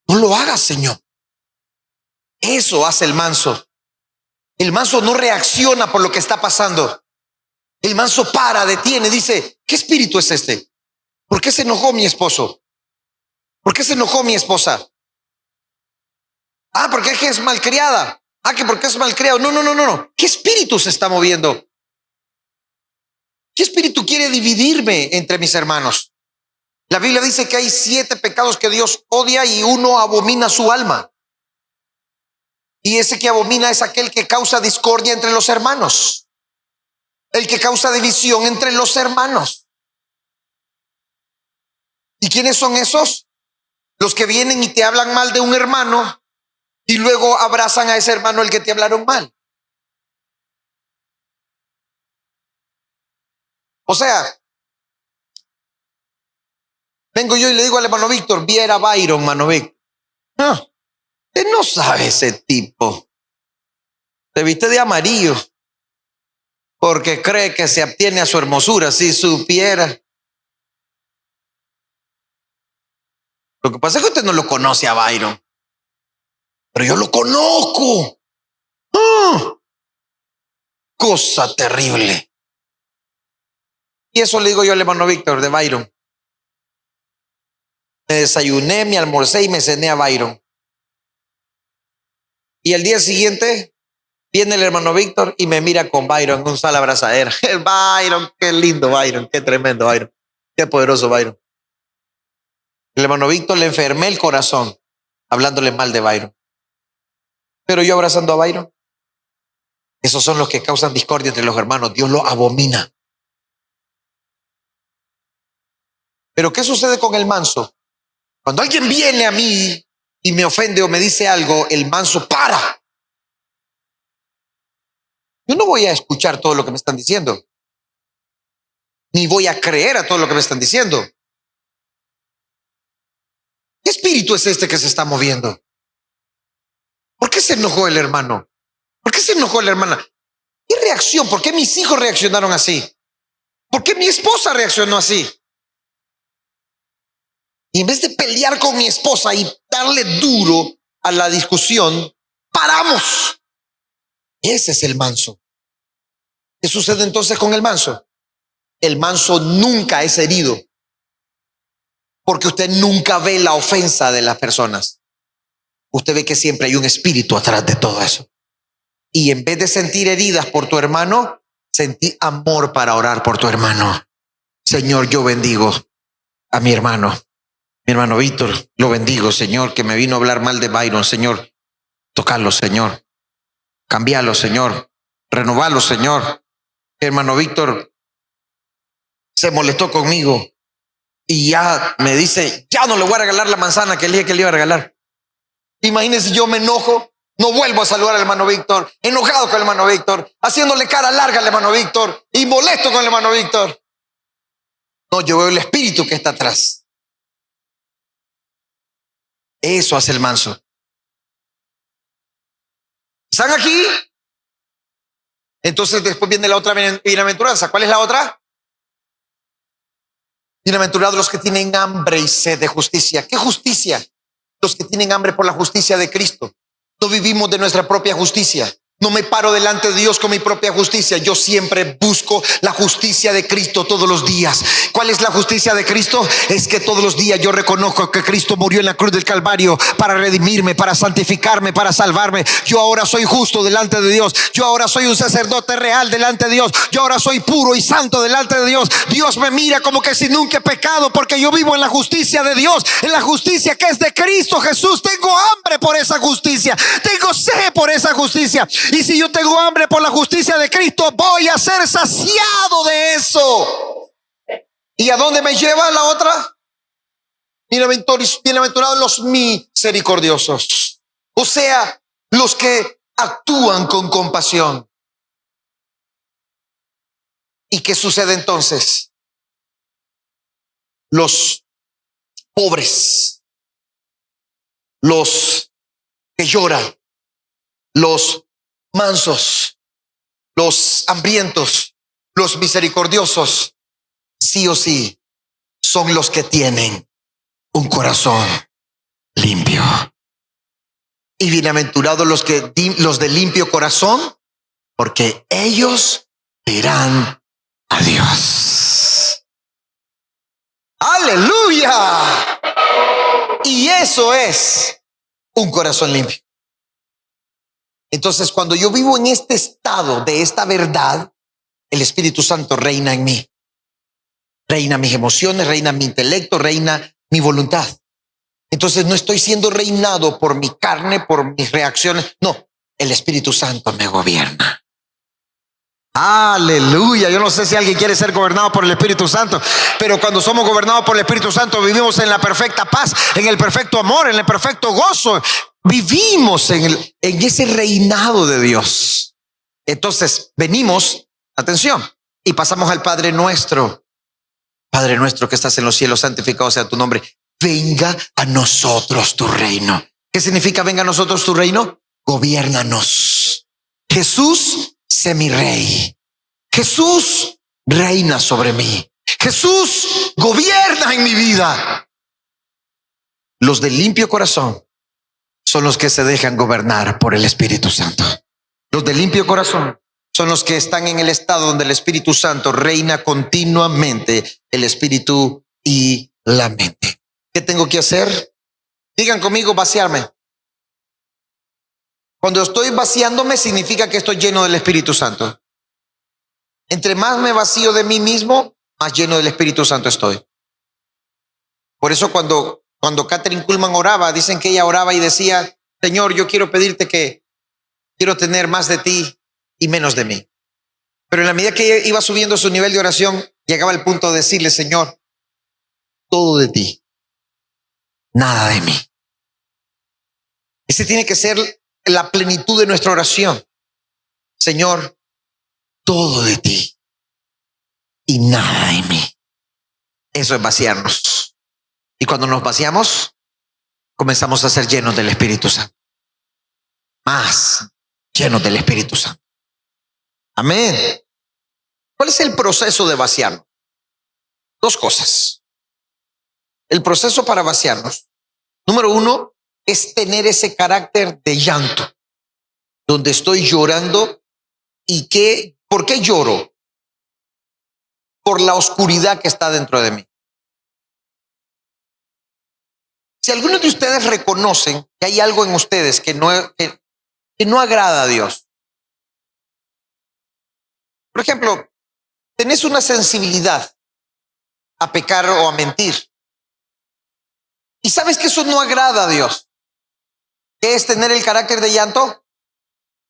A: lo hagas, Señor. Eso hace el manso. El manso no reacciona por lo que está pasando. El manso para, detiene, dice: ¿qué espíritu es este? ¿Por qué se enojó mi esposo? ¿Por qué se enojó mi esposa? Porque es que es malcriada. Que porque es malcriado. No. ¿Qué espíritu se está moviendo? ¿Qué espíritu quiere dividirme entre mis hermanos? La Biblia dice que hay 7 pecados que Dios odia y uno abomina su alma. Y ese que abomina es aquel que causa discordia entre los hermanos. El que causa división entre los hermanos. ¿Y quiénes son esos? Los que vienen y te hablan mal de un hermano y luego abrazan a ese hermano el que te hablaron mal. O sea, vengo yo y le digo al hermano Víctor: viera Byron, hermano Víctor. Usted no sabe ese tipo. Se viste de amarillo porque cree que se obtiene a su hermosura. Si supiera. Lo que pasa es que usted no lo conoce a Byron, pero yo lo conozco. Cosa terrible. Y eso le digo yo al hermano Víctor de Byron. Me desayuné, me almorcé y me cené a Byron. Y el día siguiente viene el hermano Víctor y me mira con Byron en un sala abrazadera. El Byron, qué lindo Byron, qué tremendo Byron, qué poderoso Byron. El hermano Víctor le enfermé el corazón hablándole mal de Byron. Pero yo abrazando a Byron. Esos son los que causan discordia entre los hermanos. Dios lo abomina. Pero ¿qué sucede con el manso? Cuando alguien viene a mí y me ofende o me dice algo, el manso para. Yo no voy a escuchar todo lo que me están diciendo, ni voy a creer a todo lo que me están diciendo. ¿Qué espíritu es este que se está moviendo? ¿Por qué se enojó el hermano? ¿Por qué se enojó la hermana? ¿Qué reacción? ¿Por qué mis hijos reaccionaron así? ¿Por qué mi esposa reaccionó así? Y en vez de pelear con mi esposa y darle duro a la discusión, paramos. Ese es el manso. ¿Qué sucede entonces con el manso? El manso nunca es herido, porque usted nunca ve la ofensa de las personas. Usted ve que siempre hay un espíritu atrás de todo eso. Y en vez de sentir heridas por tu hermano, sentí amor para orar por tu hermano. Señor, yo bendigo a mi hermano Víctor, lo bendigo, Señor, que me vino a hablar mal de Byron. Señor, tocarlo, Señor, cambiarlo, Señor, renovarlo, Señor. Hermano Víctor se molestó conmigo y ya me dice, ya no le voy a regalar la manzana que le dije que le iba a regalar. Imagínense, yo me enojo, no vuelvo a saludar al hermano Víctor, enojado con el hermano Víctor, haciéndole cara larga al hermano Víctor y molesto con el hermano Víctor. No, yo veo el espíritu que está atrás. Eso hace el manso. ¿Están aquí? Entonces después viene la otra bienaventuranza. ¿Cuál es la otra? Bienaventurados los que tienen hambre y sed de justicia. ¿Qué justicia? Los que tienen hambre por la justicia de Cristo. No vivimos de nuestra propia justicia. No me paro delante de Dios con mi propia justicia. Yo siempre busco la justicia de Cristo todos los días. ¿Cuál es la justicia de Cristo? Es que todos los días yo reconozco que Cristo murió en la cruz del Calvario para redimirme, para santificarme, para salvarme. Yo ahora soy justo delante de Dios. Yo ahora soy un sacerdote real delante de Dios. Yo ahora soy puro y santo delante de Dios. Dios me mira como que si nunca he pecado, porque yo vivo en la justicia de Dios, en la justicia que es de Cristo Jesús. Tengo hambre por esa justicia. Tengo sed por esa justicia. Y si yo tengo hambre por la justicia de Cristo, voy a ser saciado de eso. ¿Y a dónde me lleva la otra? Bienaventurados los misericordiosos. O sea, los que actúan con compasión. ¿Y qué sucede entonces? Los pobres, los que lloran, los mansos, los hambrientos, los misericordiosos, sí o sí, son los que tienen un corazón limpio. Y bienaventurados los de limpio corazón, porque ellos verán a Dios. ¡Aleluya! Y eso es un corazón limpio. Entonces, cuando yo vivo en este estado de esta verdad, el Espíritu Santo reina en mí. Reina mis emociones, reina mi intelecto, reina mi voluntad. Entonces no estoy siendo reinado por mi carne, por mis reacciones. No, el Espíritu Santo me gobierna. Aleluya. Yo no sé si alguien quiere ser gobernado por el Espíritu Santo, pero cuando somos gobernados por el Espíritu Santo vivimos en la perfecta paz, en el perfecto amor, en el perfecto gozo. Vivimos en ese reinado de Dios. Entonces venimos, atención, y pasamos al Padre nuestro. Padre nuestro que estás en los cielos, santificado sea tu nombre. Venga a nosotros tu reino. ¿Qué significa venga a nosotros tu reino? Gobiérnanos. Jesús, sé mi rey. Jesús reina sobre mí. Jesús gobierna en mi vida. Los de limpio corazón son los que se dejan gobernar por el Espíritu Santo. Los de limpio corazón son los que están en el estado donde el Espíritu Santo reina continuamente, el espíritu y la mente. ¿Qué tengo que hacer? Digan conmigo, vaciarme. Cuando estoy vaciándome significa que estoy lleno del Espíritu Santo. Entre más me vacío de mí mismo, más lleno del Espíritu Santo estoy. Por eso cuando Catherine Kuhlman oraba, dicen que ella oraba y decía, Señor, yo quiero pedirte que quiero tener más de ti y menos de mí. Pero en la medida que ella iba subiendo su nivel de oración, llegaba al punto de decirle, Señor, todo de ti, nada de mí. Ese tiene que ser la plenitud de nuestra oración. Señor, todo de ti y nada de mí. Eso es vaciarnos. Y cuando nos vaciamos, comenzamos a ser llenos del Espíritu Santo. Más llenos del Espíritu Santo. Amén. ¿Cuál es el proceso de vaciarnos? Dos cosas. El proceso para vaciarnos, número uno, es tener ese carácter de llanto, donde estoy llorando. ¿Por qué lloro? Por la oscuridad que está dentro de mí. Si algunos de ustedes reconocen que hay algo en ustedes que no agrada a Dios. Por ejemplo, tenés una sensibilidad a pecar o a mentir. Y sabes que eso no agrada a Dios. ¿Qué es tener el carácter de llanto?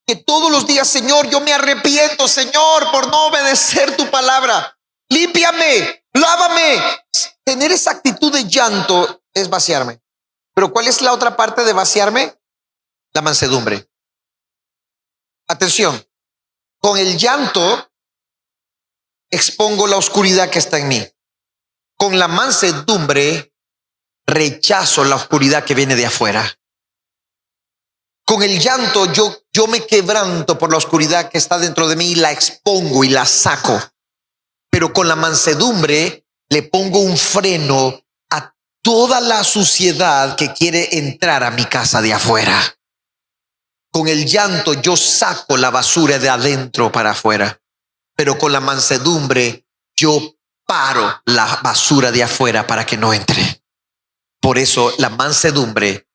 A: Que todos los días, Señor, yo me arrepiento, Señor, por no obedecer tu palabra. Límpiame, lávame. Tener esa actitud de llanto es vaciarme. Pero ¿cuál es la otra parte de vaciarme? La mansedumbre. Atención, con el llanto expongo la oscuridad que está en mí. Con la mansedumbre rechazo la oscuridad que viene de afuera. Con el llanto yo me quebranto por la oscuridad que está dentro de mí y la expongo y la saco. Pero con la mansedumbre le pongo un freno a toda la suciedad que quiere entrar a mi casa de afuera. Con el llanto yo saco la basura de adentro para afuera. Pero con la mansedumbre yo paro la basura de afuera para que no entre. Por eso la mansedumbre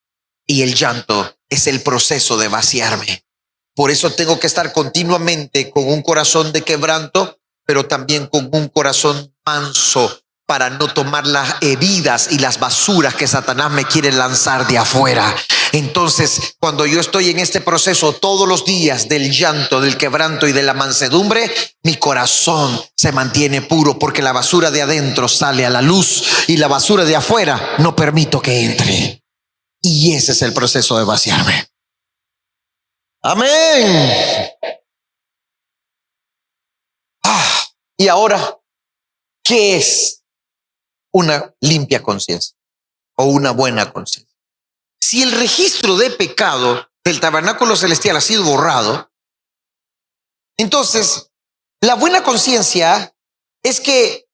A: y el llanto es el proceso de vaciarme. Por eso tengo que estar continuamente con un corazón de quebranto, pero también con un corazón manso para no tomar las heridas y las basuras que Satanás me quiere lanzar de afuera. Entonces, cuando yo estoy en este proceso todos los días del llanto, del quebranto y de la mansedumbre, mi corazón se mantiene puro porque la basura de adentro sale a la luz y la basura de afuera no permito que entre. Y ese es el proceso de vaciarme. Amén. Y ahora, ¿qué es una limpia conciencia o una buena conciencia? Si el registro de pecado del tabernáculo celestial ha sido borrado, entonces la buena conciencia es que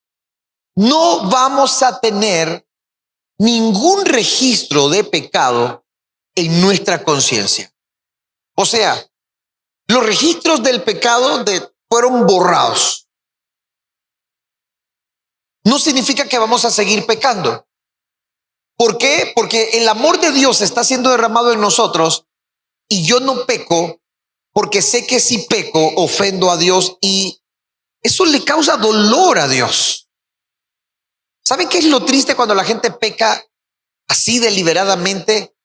A: no vamos a tener ningún registro de pecado en nuestra conciencia. O sea, los registros del pecado fueron borrados. No significa que vamos a seguir pecando. ¿Por qué? Porque el amor de Dios está siendo derramado en nosotros y yo no peco porque sé que si peco ofendo a Dios y eso le causa dolor a Dios. ¿Saben qué es lo triste cuando la gente peca así deliberadamente?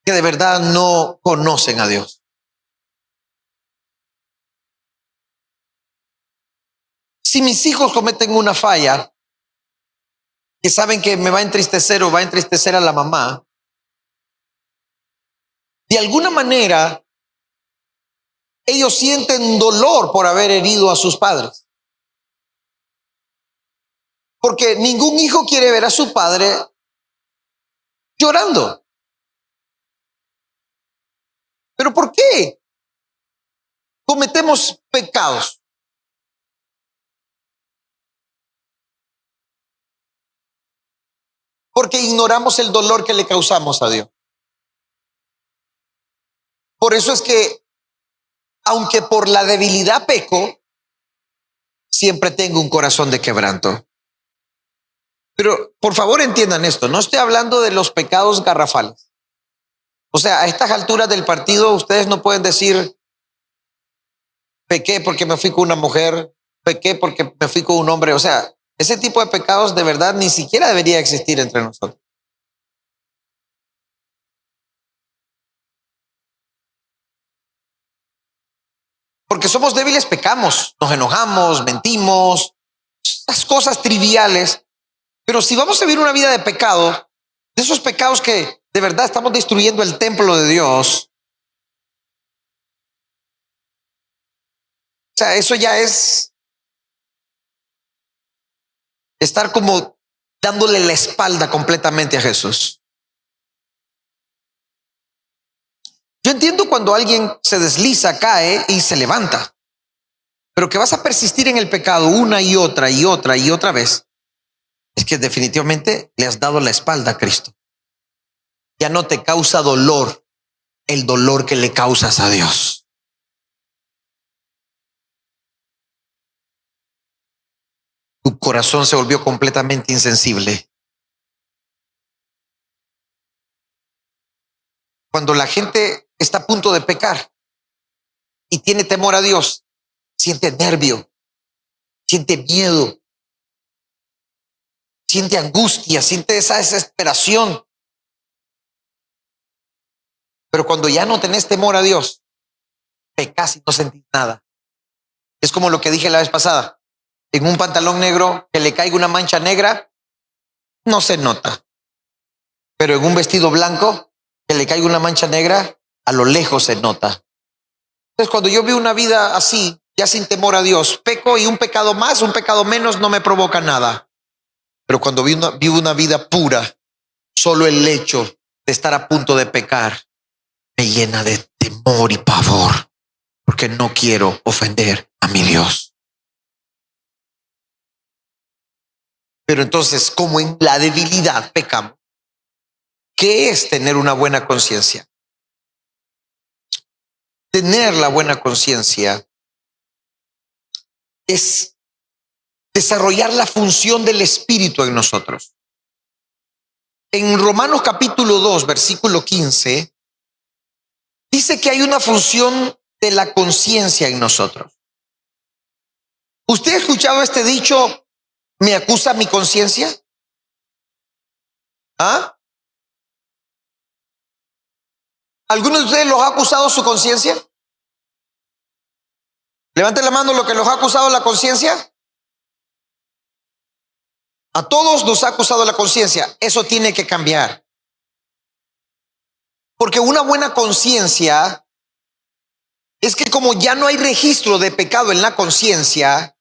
A: Que de verdad no conocen a Dios. Si mis hijos cometen una falla, que saben que me va a entristecer o va a entristecer a la mamá, de alguna manera ellos sienten dolor por haber herido a sus padres. Porque ningún hijo quiere ver a su padre llorando. ¿Pero por qué cometemos pecados? Porque ignoramos el dolor que le causamos a Dios. Por eso es que, aunque por la debilidad peco, siempre tengo un corazón de quebranto. Pero por favor entiendan esto, no estoy hablando de los pecados garrafales. O sea, a estas alturas del partido ustedes no pueden decir, pequé porque me fui con una mujer, pequé porque me fui con un hombre. O sea, ese tipo de pecados de verdad ni siquiera debería existir entre nosotros. Porque somos débiles, pecamos, nos enojamos, mentimos, las cosas triviales. Pero si vamos a vivir una vida de pecado, de esos pecados que de verdad estamos destruyendo el templo de Dios, o sea, eso ya es estar como dándole la espalda completamente a Jesús. Yo entiendo cuando alguien se desliza, cae y se levanta. pero que vas a persistir en el pecado una y otra y otra y otra vez, es que definitivamente le has dado la espalda a Cristo. Ya no te causa dolor el dolor que le causas a Dios. Tu corazón se volvió completamente insensible. Cuando la gente está a punto de pecar y tiene temor a Dios, siente nervio, siente miedo, siente angustia, siente esa desesperación. Pero cuando ya no tenés temor a Dios, pecas y no sentís nada. Es como lo que dije la vez pasada. En un pantalón negro que le caiga una mancha negra, no se nota. Pero en un vestido blanco que le caiga una mancha negra, a lo lejos se nota. Entonces, cuando yo veo una vida así, ya sin temor a Dios, peco, y un pecado más, un pecado menos no me provoca nada. Pero cuando vivo una vida pura, solo el hecho de estar a punto de pecar me llena de temor y pavor, porque no quiero ofender a mi Dios. Pero entonces, como en la debilidad pecamos, ¿qué es tener una buena conciencia? Tener la buena conciencia es desarrollar la función del Espíritu en nosotros. En Romanos capítulo 2, versículo 15, dice que hay una función de la conciencia en nosotros. ¿Usted ha escuchado este dicho, me acusa mi conciencia? ¿Ah? ¿Alguno de ustedes los ha acusado su conciencia? Levante la mano lo que los ha acusado la conciencia. A todos nos ha acusado la conciencia. Eso tiene que cambiar. Porque una buena conciencia es que como ya no hay registro de pecado en la conciencia,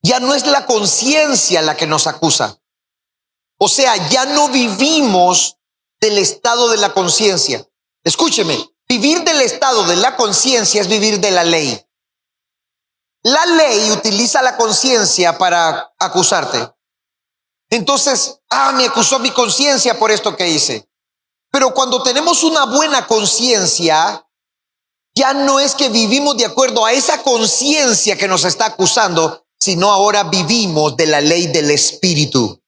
A: ya no es la conciencia la que nos acusa. O sea, ya no vivimos del estado de la conciencia. Escúcheme, vivir del estado de la conciencia es vivir de la ley. La ley utiliza la conciencia para acusarte. Entonces, me acusó mi conciencia por esto que hice. Pero cuando tenemos una buena conciencia, ya no es que vivimos de acuerdo a esa conciencia que nos está acusando, sino ahora vivimos de la ley del Espíritu.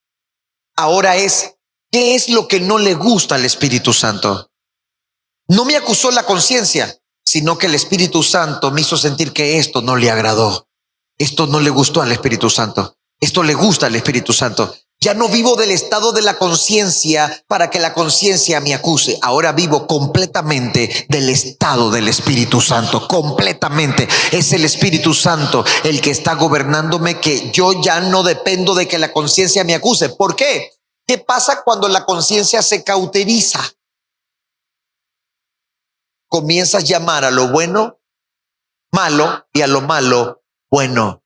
A: Ahora es, ¿qué es lo que no le gusta al Espíritu Santo? No me acusó la conciencia, sino que el Espíritu Santo me hizo sentir que esto no le agradó. Esto no le gustó al Espíritu Santo. Esto le gusta al Espíritu Santo. Ya no vivo del estado de la conciencia para que la conciencia me acuse. Ahora vivo completamente del estado del Espíritu Santo. Completamente. Es el Espíritu Santo el que está gobernándome, que yo ya no dependo de que la conciencia me acuse. ¿Por qué? ¿Qué pasa cuando la conciencia se cauteriza? Comienzas a llamar a lo bueno malo y a lo malo bueno,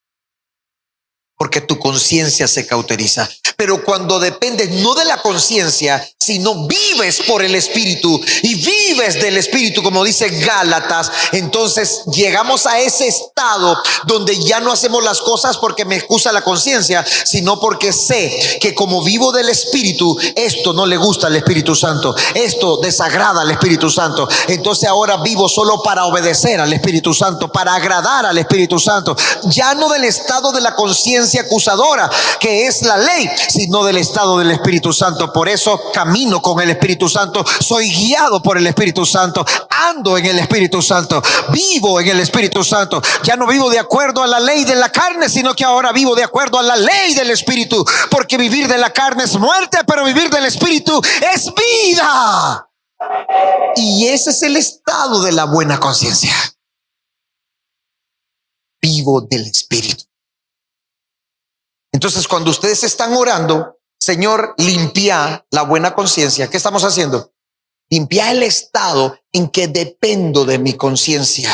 A: porque tu conciencia se cauteriza. Pero cuando dependes no de la conciencia, sino vives por el Espíritu y vives del Espíritu, como dice Gálatas, entonces llegamos a ese estado donde ya no hacemos las cosas porque me acusa la conciencia, sino porque sé que como vivo del Espíritu, esto no le gusta al Espíritu Santo, esto desagrada al Espíritu Santo. Entonces ahora vivo solo para obedecer al Espíritu Santo, para agradar al Espíritu Santo, ya no del estado de la conciencia acusadora, que es la ley, sino del estado del Espíritu Santo. Por eso camino con el Espíritu Santo, soy guiado por el Espíritu Santo, ando en el Espíritu Santo, vivo en el Espíritu Santo. Ya no vivo de acuerdo a la ley de la carne, sino que ahora vivo de acuerdo a la ley del Espíritu, porque vivir de la carne es muerte, pero vivir del Espíritu es vida. Y ese es el estado de la buena conciencia. Vivo del Espíritu. Entonces, cuando ustedes están orando, Señor, limpia la buena conciencia, ¿qué estamos haciendo? Limpia el estado en que dependo de mi conciencia.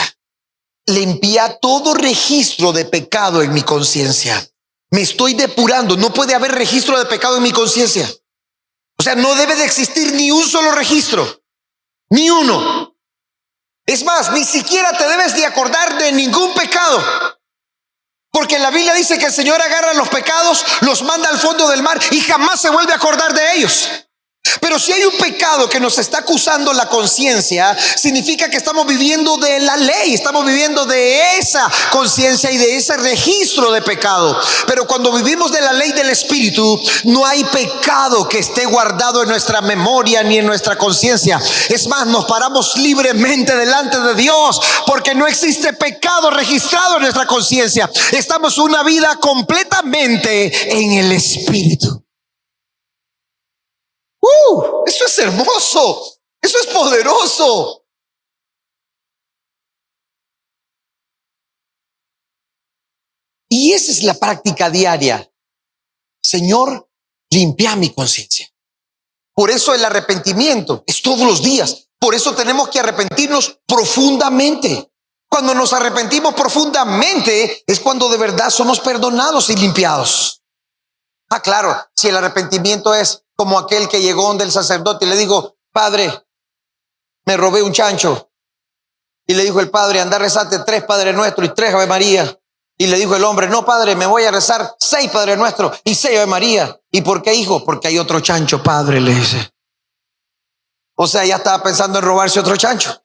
A: Limpia todo registro de pecado en mi conciencia. Me estoy depurando. No puede haber registro de pecado en mi conciencia. O sea, no debe de existir ni un solo registro. Ni uno. Es más, ni siquiera te debes de acordar de ningún pecado. Porque la Biblia dice que el Señor agarra los pecados, los manda al fondo del mar y jamás se vuelve a acordar de ellos. Pero si hay un pecado que nos está acusando la conciencia, significa que estamos viviendo de la ley, estamos viviendo de esa conciencia y de ese registro de pecado. Pero cuando vivimos de la ley del Espíritu, no hay pecado que esté guardado en nuestra memoria ni en nuestra conciencia. Es más, nos paramos libremente delante de Dios porque no existe pecado registrado en nuestra conciencia. Estamos una vida completamente en el Espíritu. Eso es hermoso, eso es poderoso. Y esa es la práctica diaria. Señor, limpia mi conciencia. Por eso el arrepentimiento es todos los días. Por eso tenemos que arrepentirnos profundamente. Cuando nos arrepentimos profundamente es cuando de verdad somos perdonados y limpiados. Claro, si el arrepentimiento es como aquel que llegó donde el sacerdote y le dijo: Padre, me robé un chancho. Y le dijo el padre: anda, rezate 3 Padre Nuestro y 3 Ave María. Y le dijo el hombre: no, padre, me voy a rezar 6 Padre Nuestro y 6 Ave María. ¿Y por qué, hijo? Porque hay otro chancho, padre, le dice. O sea, ya estaba pensando en robarse otro chancho.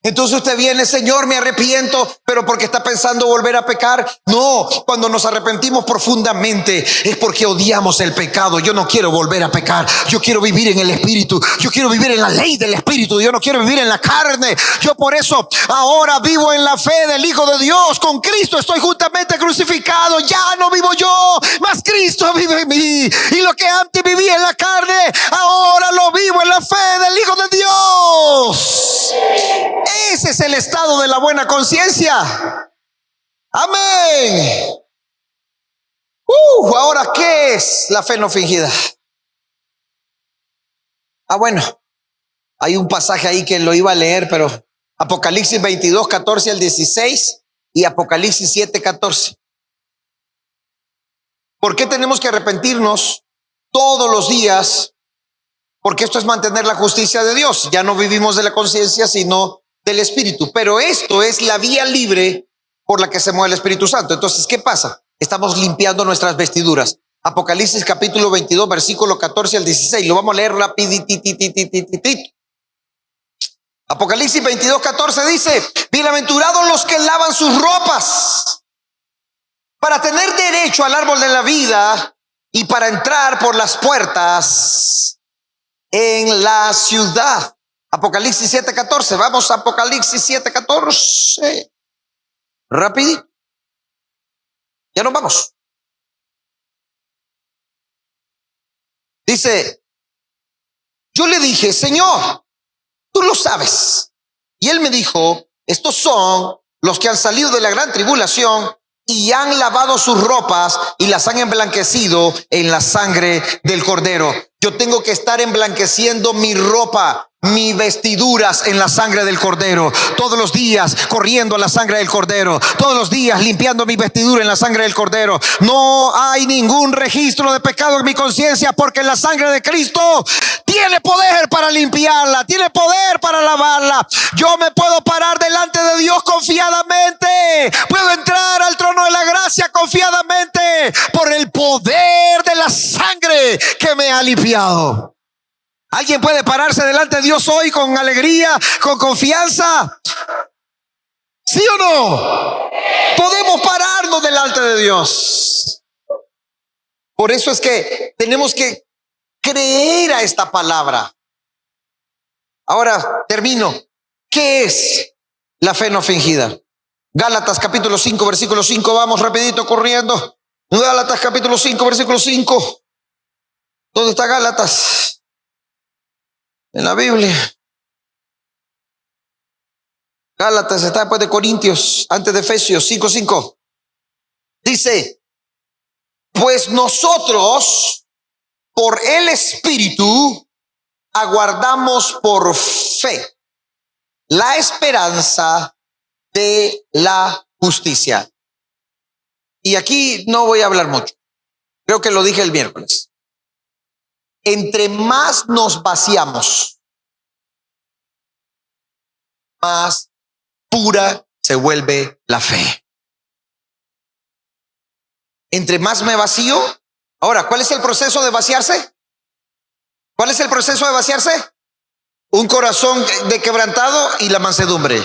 A: Entonces usted viene: Señor, me arrepiento, pero porque está pensando volver a pecar. No, cuando nos arrepentimos profundamente es porque odiamos el pecado. Yo no quiero volver a pecar. Yo quiero vivir en el Espíritu. Yo quiero vivir en la ley del Espíritu. Yo no quiero vivir en la carne. Yo por eso ahora vivo en la fe del Hijo de Dios. Con Cristo estoy juntamente crucificado. Ya no vivo yo, mas Cristo vive en mí. Y lo que antes vivía en la carne, ahora lo vivo en la fe del Hijo de Dios. Ese es el estado de la buena conciencia. Amén. Ahora, ¿qué es la fe no fingida? Bueno, hay un pasaje ahí que lo iba a leer, pero Apocalipsis 22, 14 al 16 y Apocalipsis 7, 14. ¿Por qué tenemos que arrepentirnos todos los días? Porque esto es mantener la justicia de Dios. Ya no vivimos de la conciencia, sino del Espíritu. Pero esto es la vía libre por la que se mueve el Espíritu Santo. Entonces, ¿qué pasa? Estamos limpiando nuestras vestiduras. Apocalipsis capítulo 22, versículo 14 al 16. Lo vamos a leer rapidito. Apocalipsis 22, 14 dice: bienaventurados los que lavan sus ropas para tener derecho al árbol de la vida y para entrar por las puertas en la ciudad. Apocalipsis 7:14. Vamos a Apocalipsis 7:14. Rapidito. Ya nos vamos. Dice: yo le dije: Señor, tú lo sabes. Y él me dijo: estos son los que han salido de la gran tribulación y han lavado sus ropas y las han emblanquecido en la sangre del Cordero. Yo tengo que estar emblanqueciendo mi ropa, mis vestiduras en la sangre del Cordero. Todos los días corriendo a la sangre del Cordero. Todos los días limpiando mi vestidura en la sangre del Cordero. No hay ningún registro de pecado en mi conciencia, porque la sangre de Cristo tiene poder para limpiarla, tiene poder para lavarla. Yo me puedo parar delante de Dios confiadamente. Puedo entrar al trono de la gracia confiadamente por el poder de la sangre que me ha limpiado. ¿Alguien puede pararse delante de Dios hoy con alegría, con confianza? ¿Sí o no? Podemos pararnos delante de Dios. Por eso es que tenemos que creer a esta palabra. Ahora termino. ¿Qué es la fe no fingida? Gálatas capítulo 5, versículo 5. Vamos rapidito corriendo. Gálatas capítulo 5, versículo 5. ¿Dónde está Gálatas? En la Biblia. Gálatas está después de Corintios, antes de Efesios 5:5. Dice: pues nosotros por el Espíritu aguardamos por fe la esperanza de la justicia. Y aquí no voy a hablar mucho. Creo que lo dije el miércoles. Entre más nos vaciamos, más pura se vuelve la fe. Entre más me vacío. Ahora, ¿cuál es el proceso de vaciarse? ¿Cuál es el proceso de vaciarse? Un corazón de quebrantado y la mansedumbre.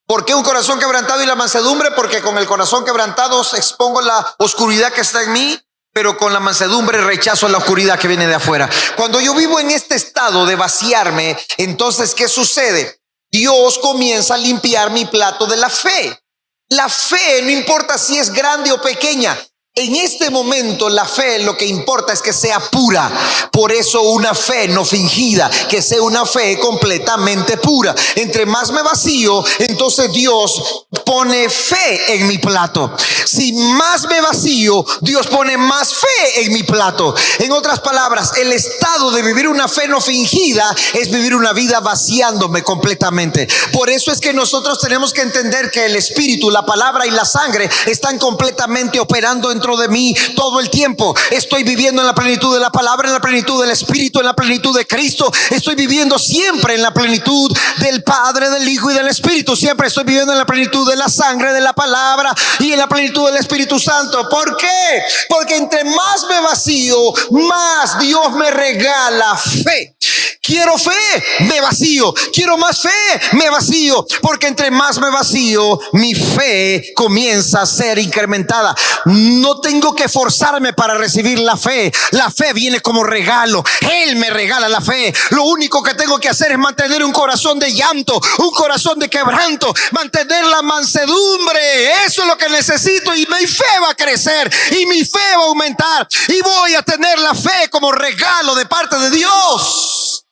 A: ¿Por qué un corazón quebrantado y la mansedumbre? Porque con el corazón quebrantado expongo la oscuridad que está en mí, pero con la mansedumbre rechazo la oscuridad que viene de afuera. Cuando yo vivo en este estado de vaciarme, entonces, ¿qué sucede? Dios comienza a limpiar mi plato de la fe. La fe, no importa si es grande o pequeña. En este momento la fe lo que importa es que sea pura. Por eso una fe no fingida, que sea una fe completamente pura. Entre más me vacío, entonces Dios pone fe en mi plato. Si más me vacío, Dios pone más fe en mi plato. En otras palabras, el estado de vivir una fe no fingida es vivir una vida vaciándome completamente. Por eso es que nosotros tenemos que entender que el Espíritu, la palabra y la sangre están completamente operando dentro de mí todo el tiempo. Estoy viviendo en la plenitud de la palabra, en la plenitud del Espíritu, en la plenitud de Cristo. Estoy viviendo siempre en la plenitud del Padre, del Hijo y del Espíritu. Siempre estoy viviendo en la plenitud de la sangre, de la palabra y en la plenitud del Espíritu Santo. ¿Por qué? Porque entre más me vacío, más Dios me regala fe. Quiero fe, me vacío. Quiero más fe, me vacío. Porque entre más me vacío, mi fe comienza a ser incrementada. No tengo que forzarme para recibir la fe. La fe viene como regalo. Él me regala la fe. Lo único que tengo que hacer es mantener un corazón de llanto, un corazón de quebranto, mantener la mansedumbre. Eso es lo que necesito, y mi fe va a crecer y mi fe va a aumentar y voy a tener la fe como regalo de parte de Dios.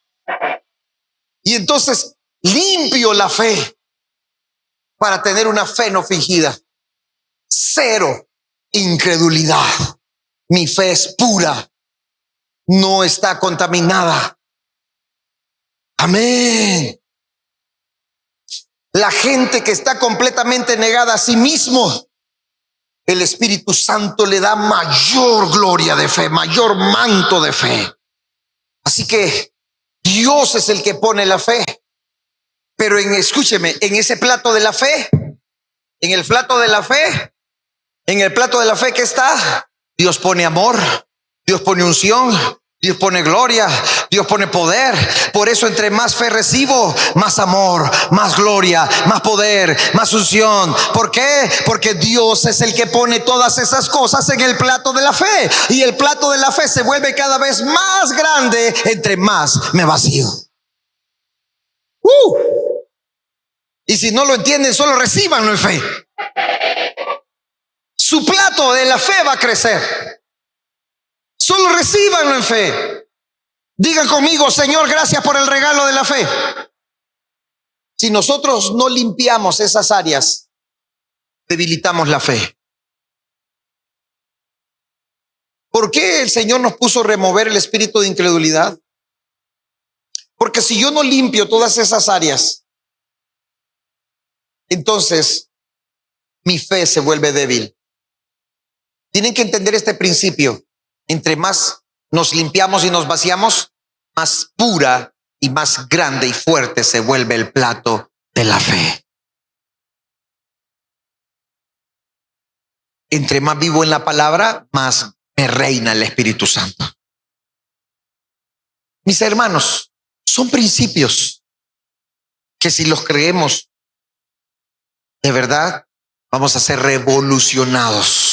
A: Y entonces limpio la fe para tener una fe no fingida. Cero incredulidad. Mi fe es pura, no está contaminada. Amén. La gente que está completamente negada a sí mismo, el Espíritu Santo le da mayor gloria de fe, mayor manto de fe. Así que Dios es el que pone la fe. Pero escúcheme, en ese plato de la fe, en el plato de la fe, en el plato de la fe que está, Dios pone amor, Dios pone unción, Dios pone gloria, Dios pone poder. Por eso entre más fe recibo, más amor, más gloria, más poder, más unción. ¿Por qué? Porque Dios es el que pone todas esas cosas en el plato de la fe. Y el plato de la fe se vuelve cada vez más grande entre más me vacío. Y si no lo entienden, solo recíbanlo en fe. Su plato de la fe va a crecer. Solo recíbanlo en fe. Digan conmigo: Señor, gracias por el regalo de la fe. Si nosotros no limpiamos esas áreas, debilitamos la fe. ¿Por qué el Señor nos puso a remover el espíritu de incredulidad? Porque si yo no limpio todas esas áreas, entonces mi fe se vuelve débil. Tienen que entender este principio. Entre más nos limpiamos y nos vaciamos, más pura y más grande y fuerte se vuelve el plato de la fe. Entre más vivo en la palabra, más me reina el Espíritu Santo. Mis hermanos, son principios que si los creemos, de verdad, vamos a ser revolucionados.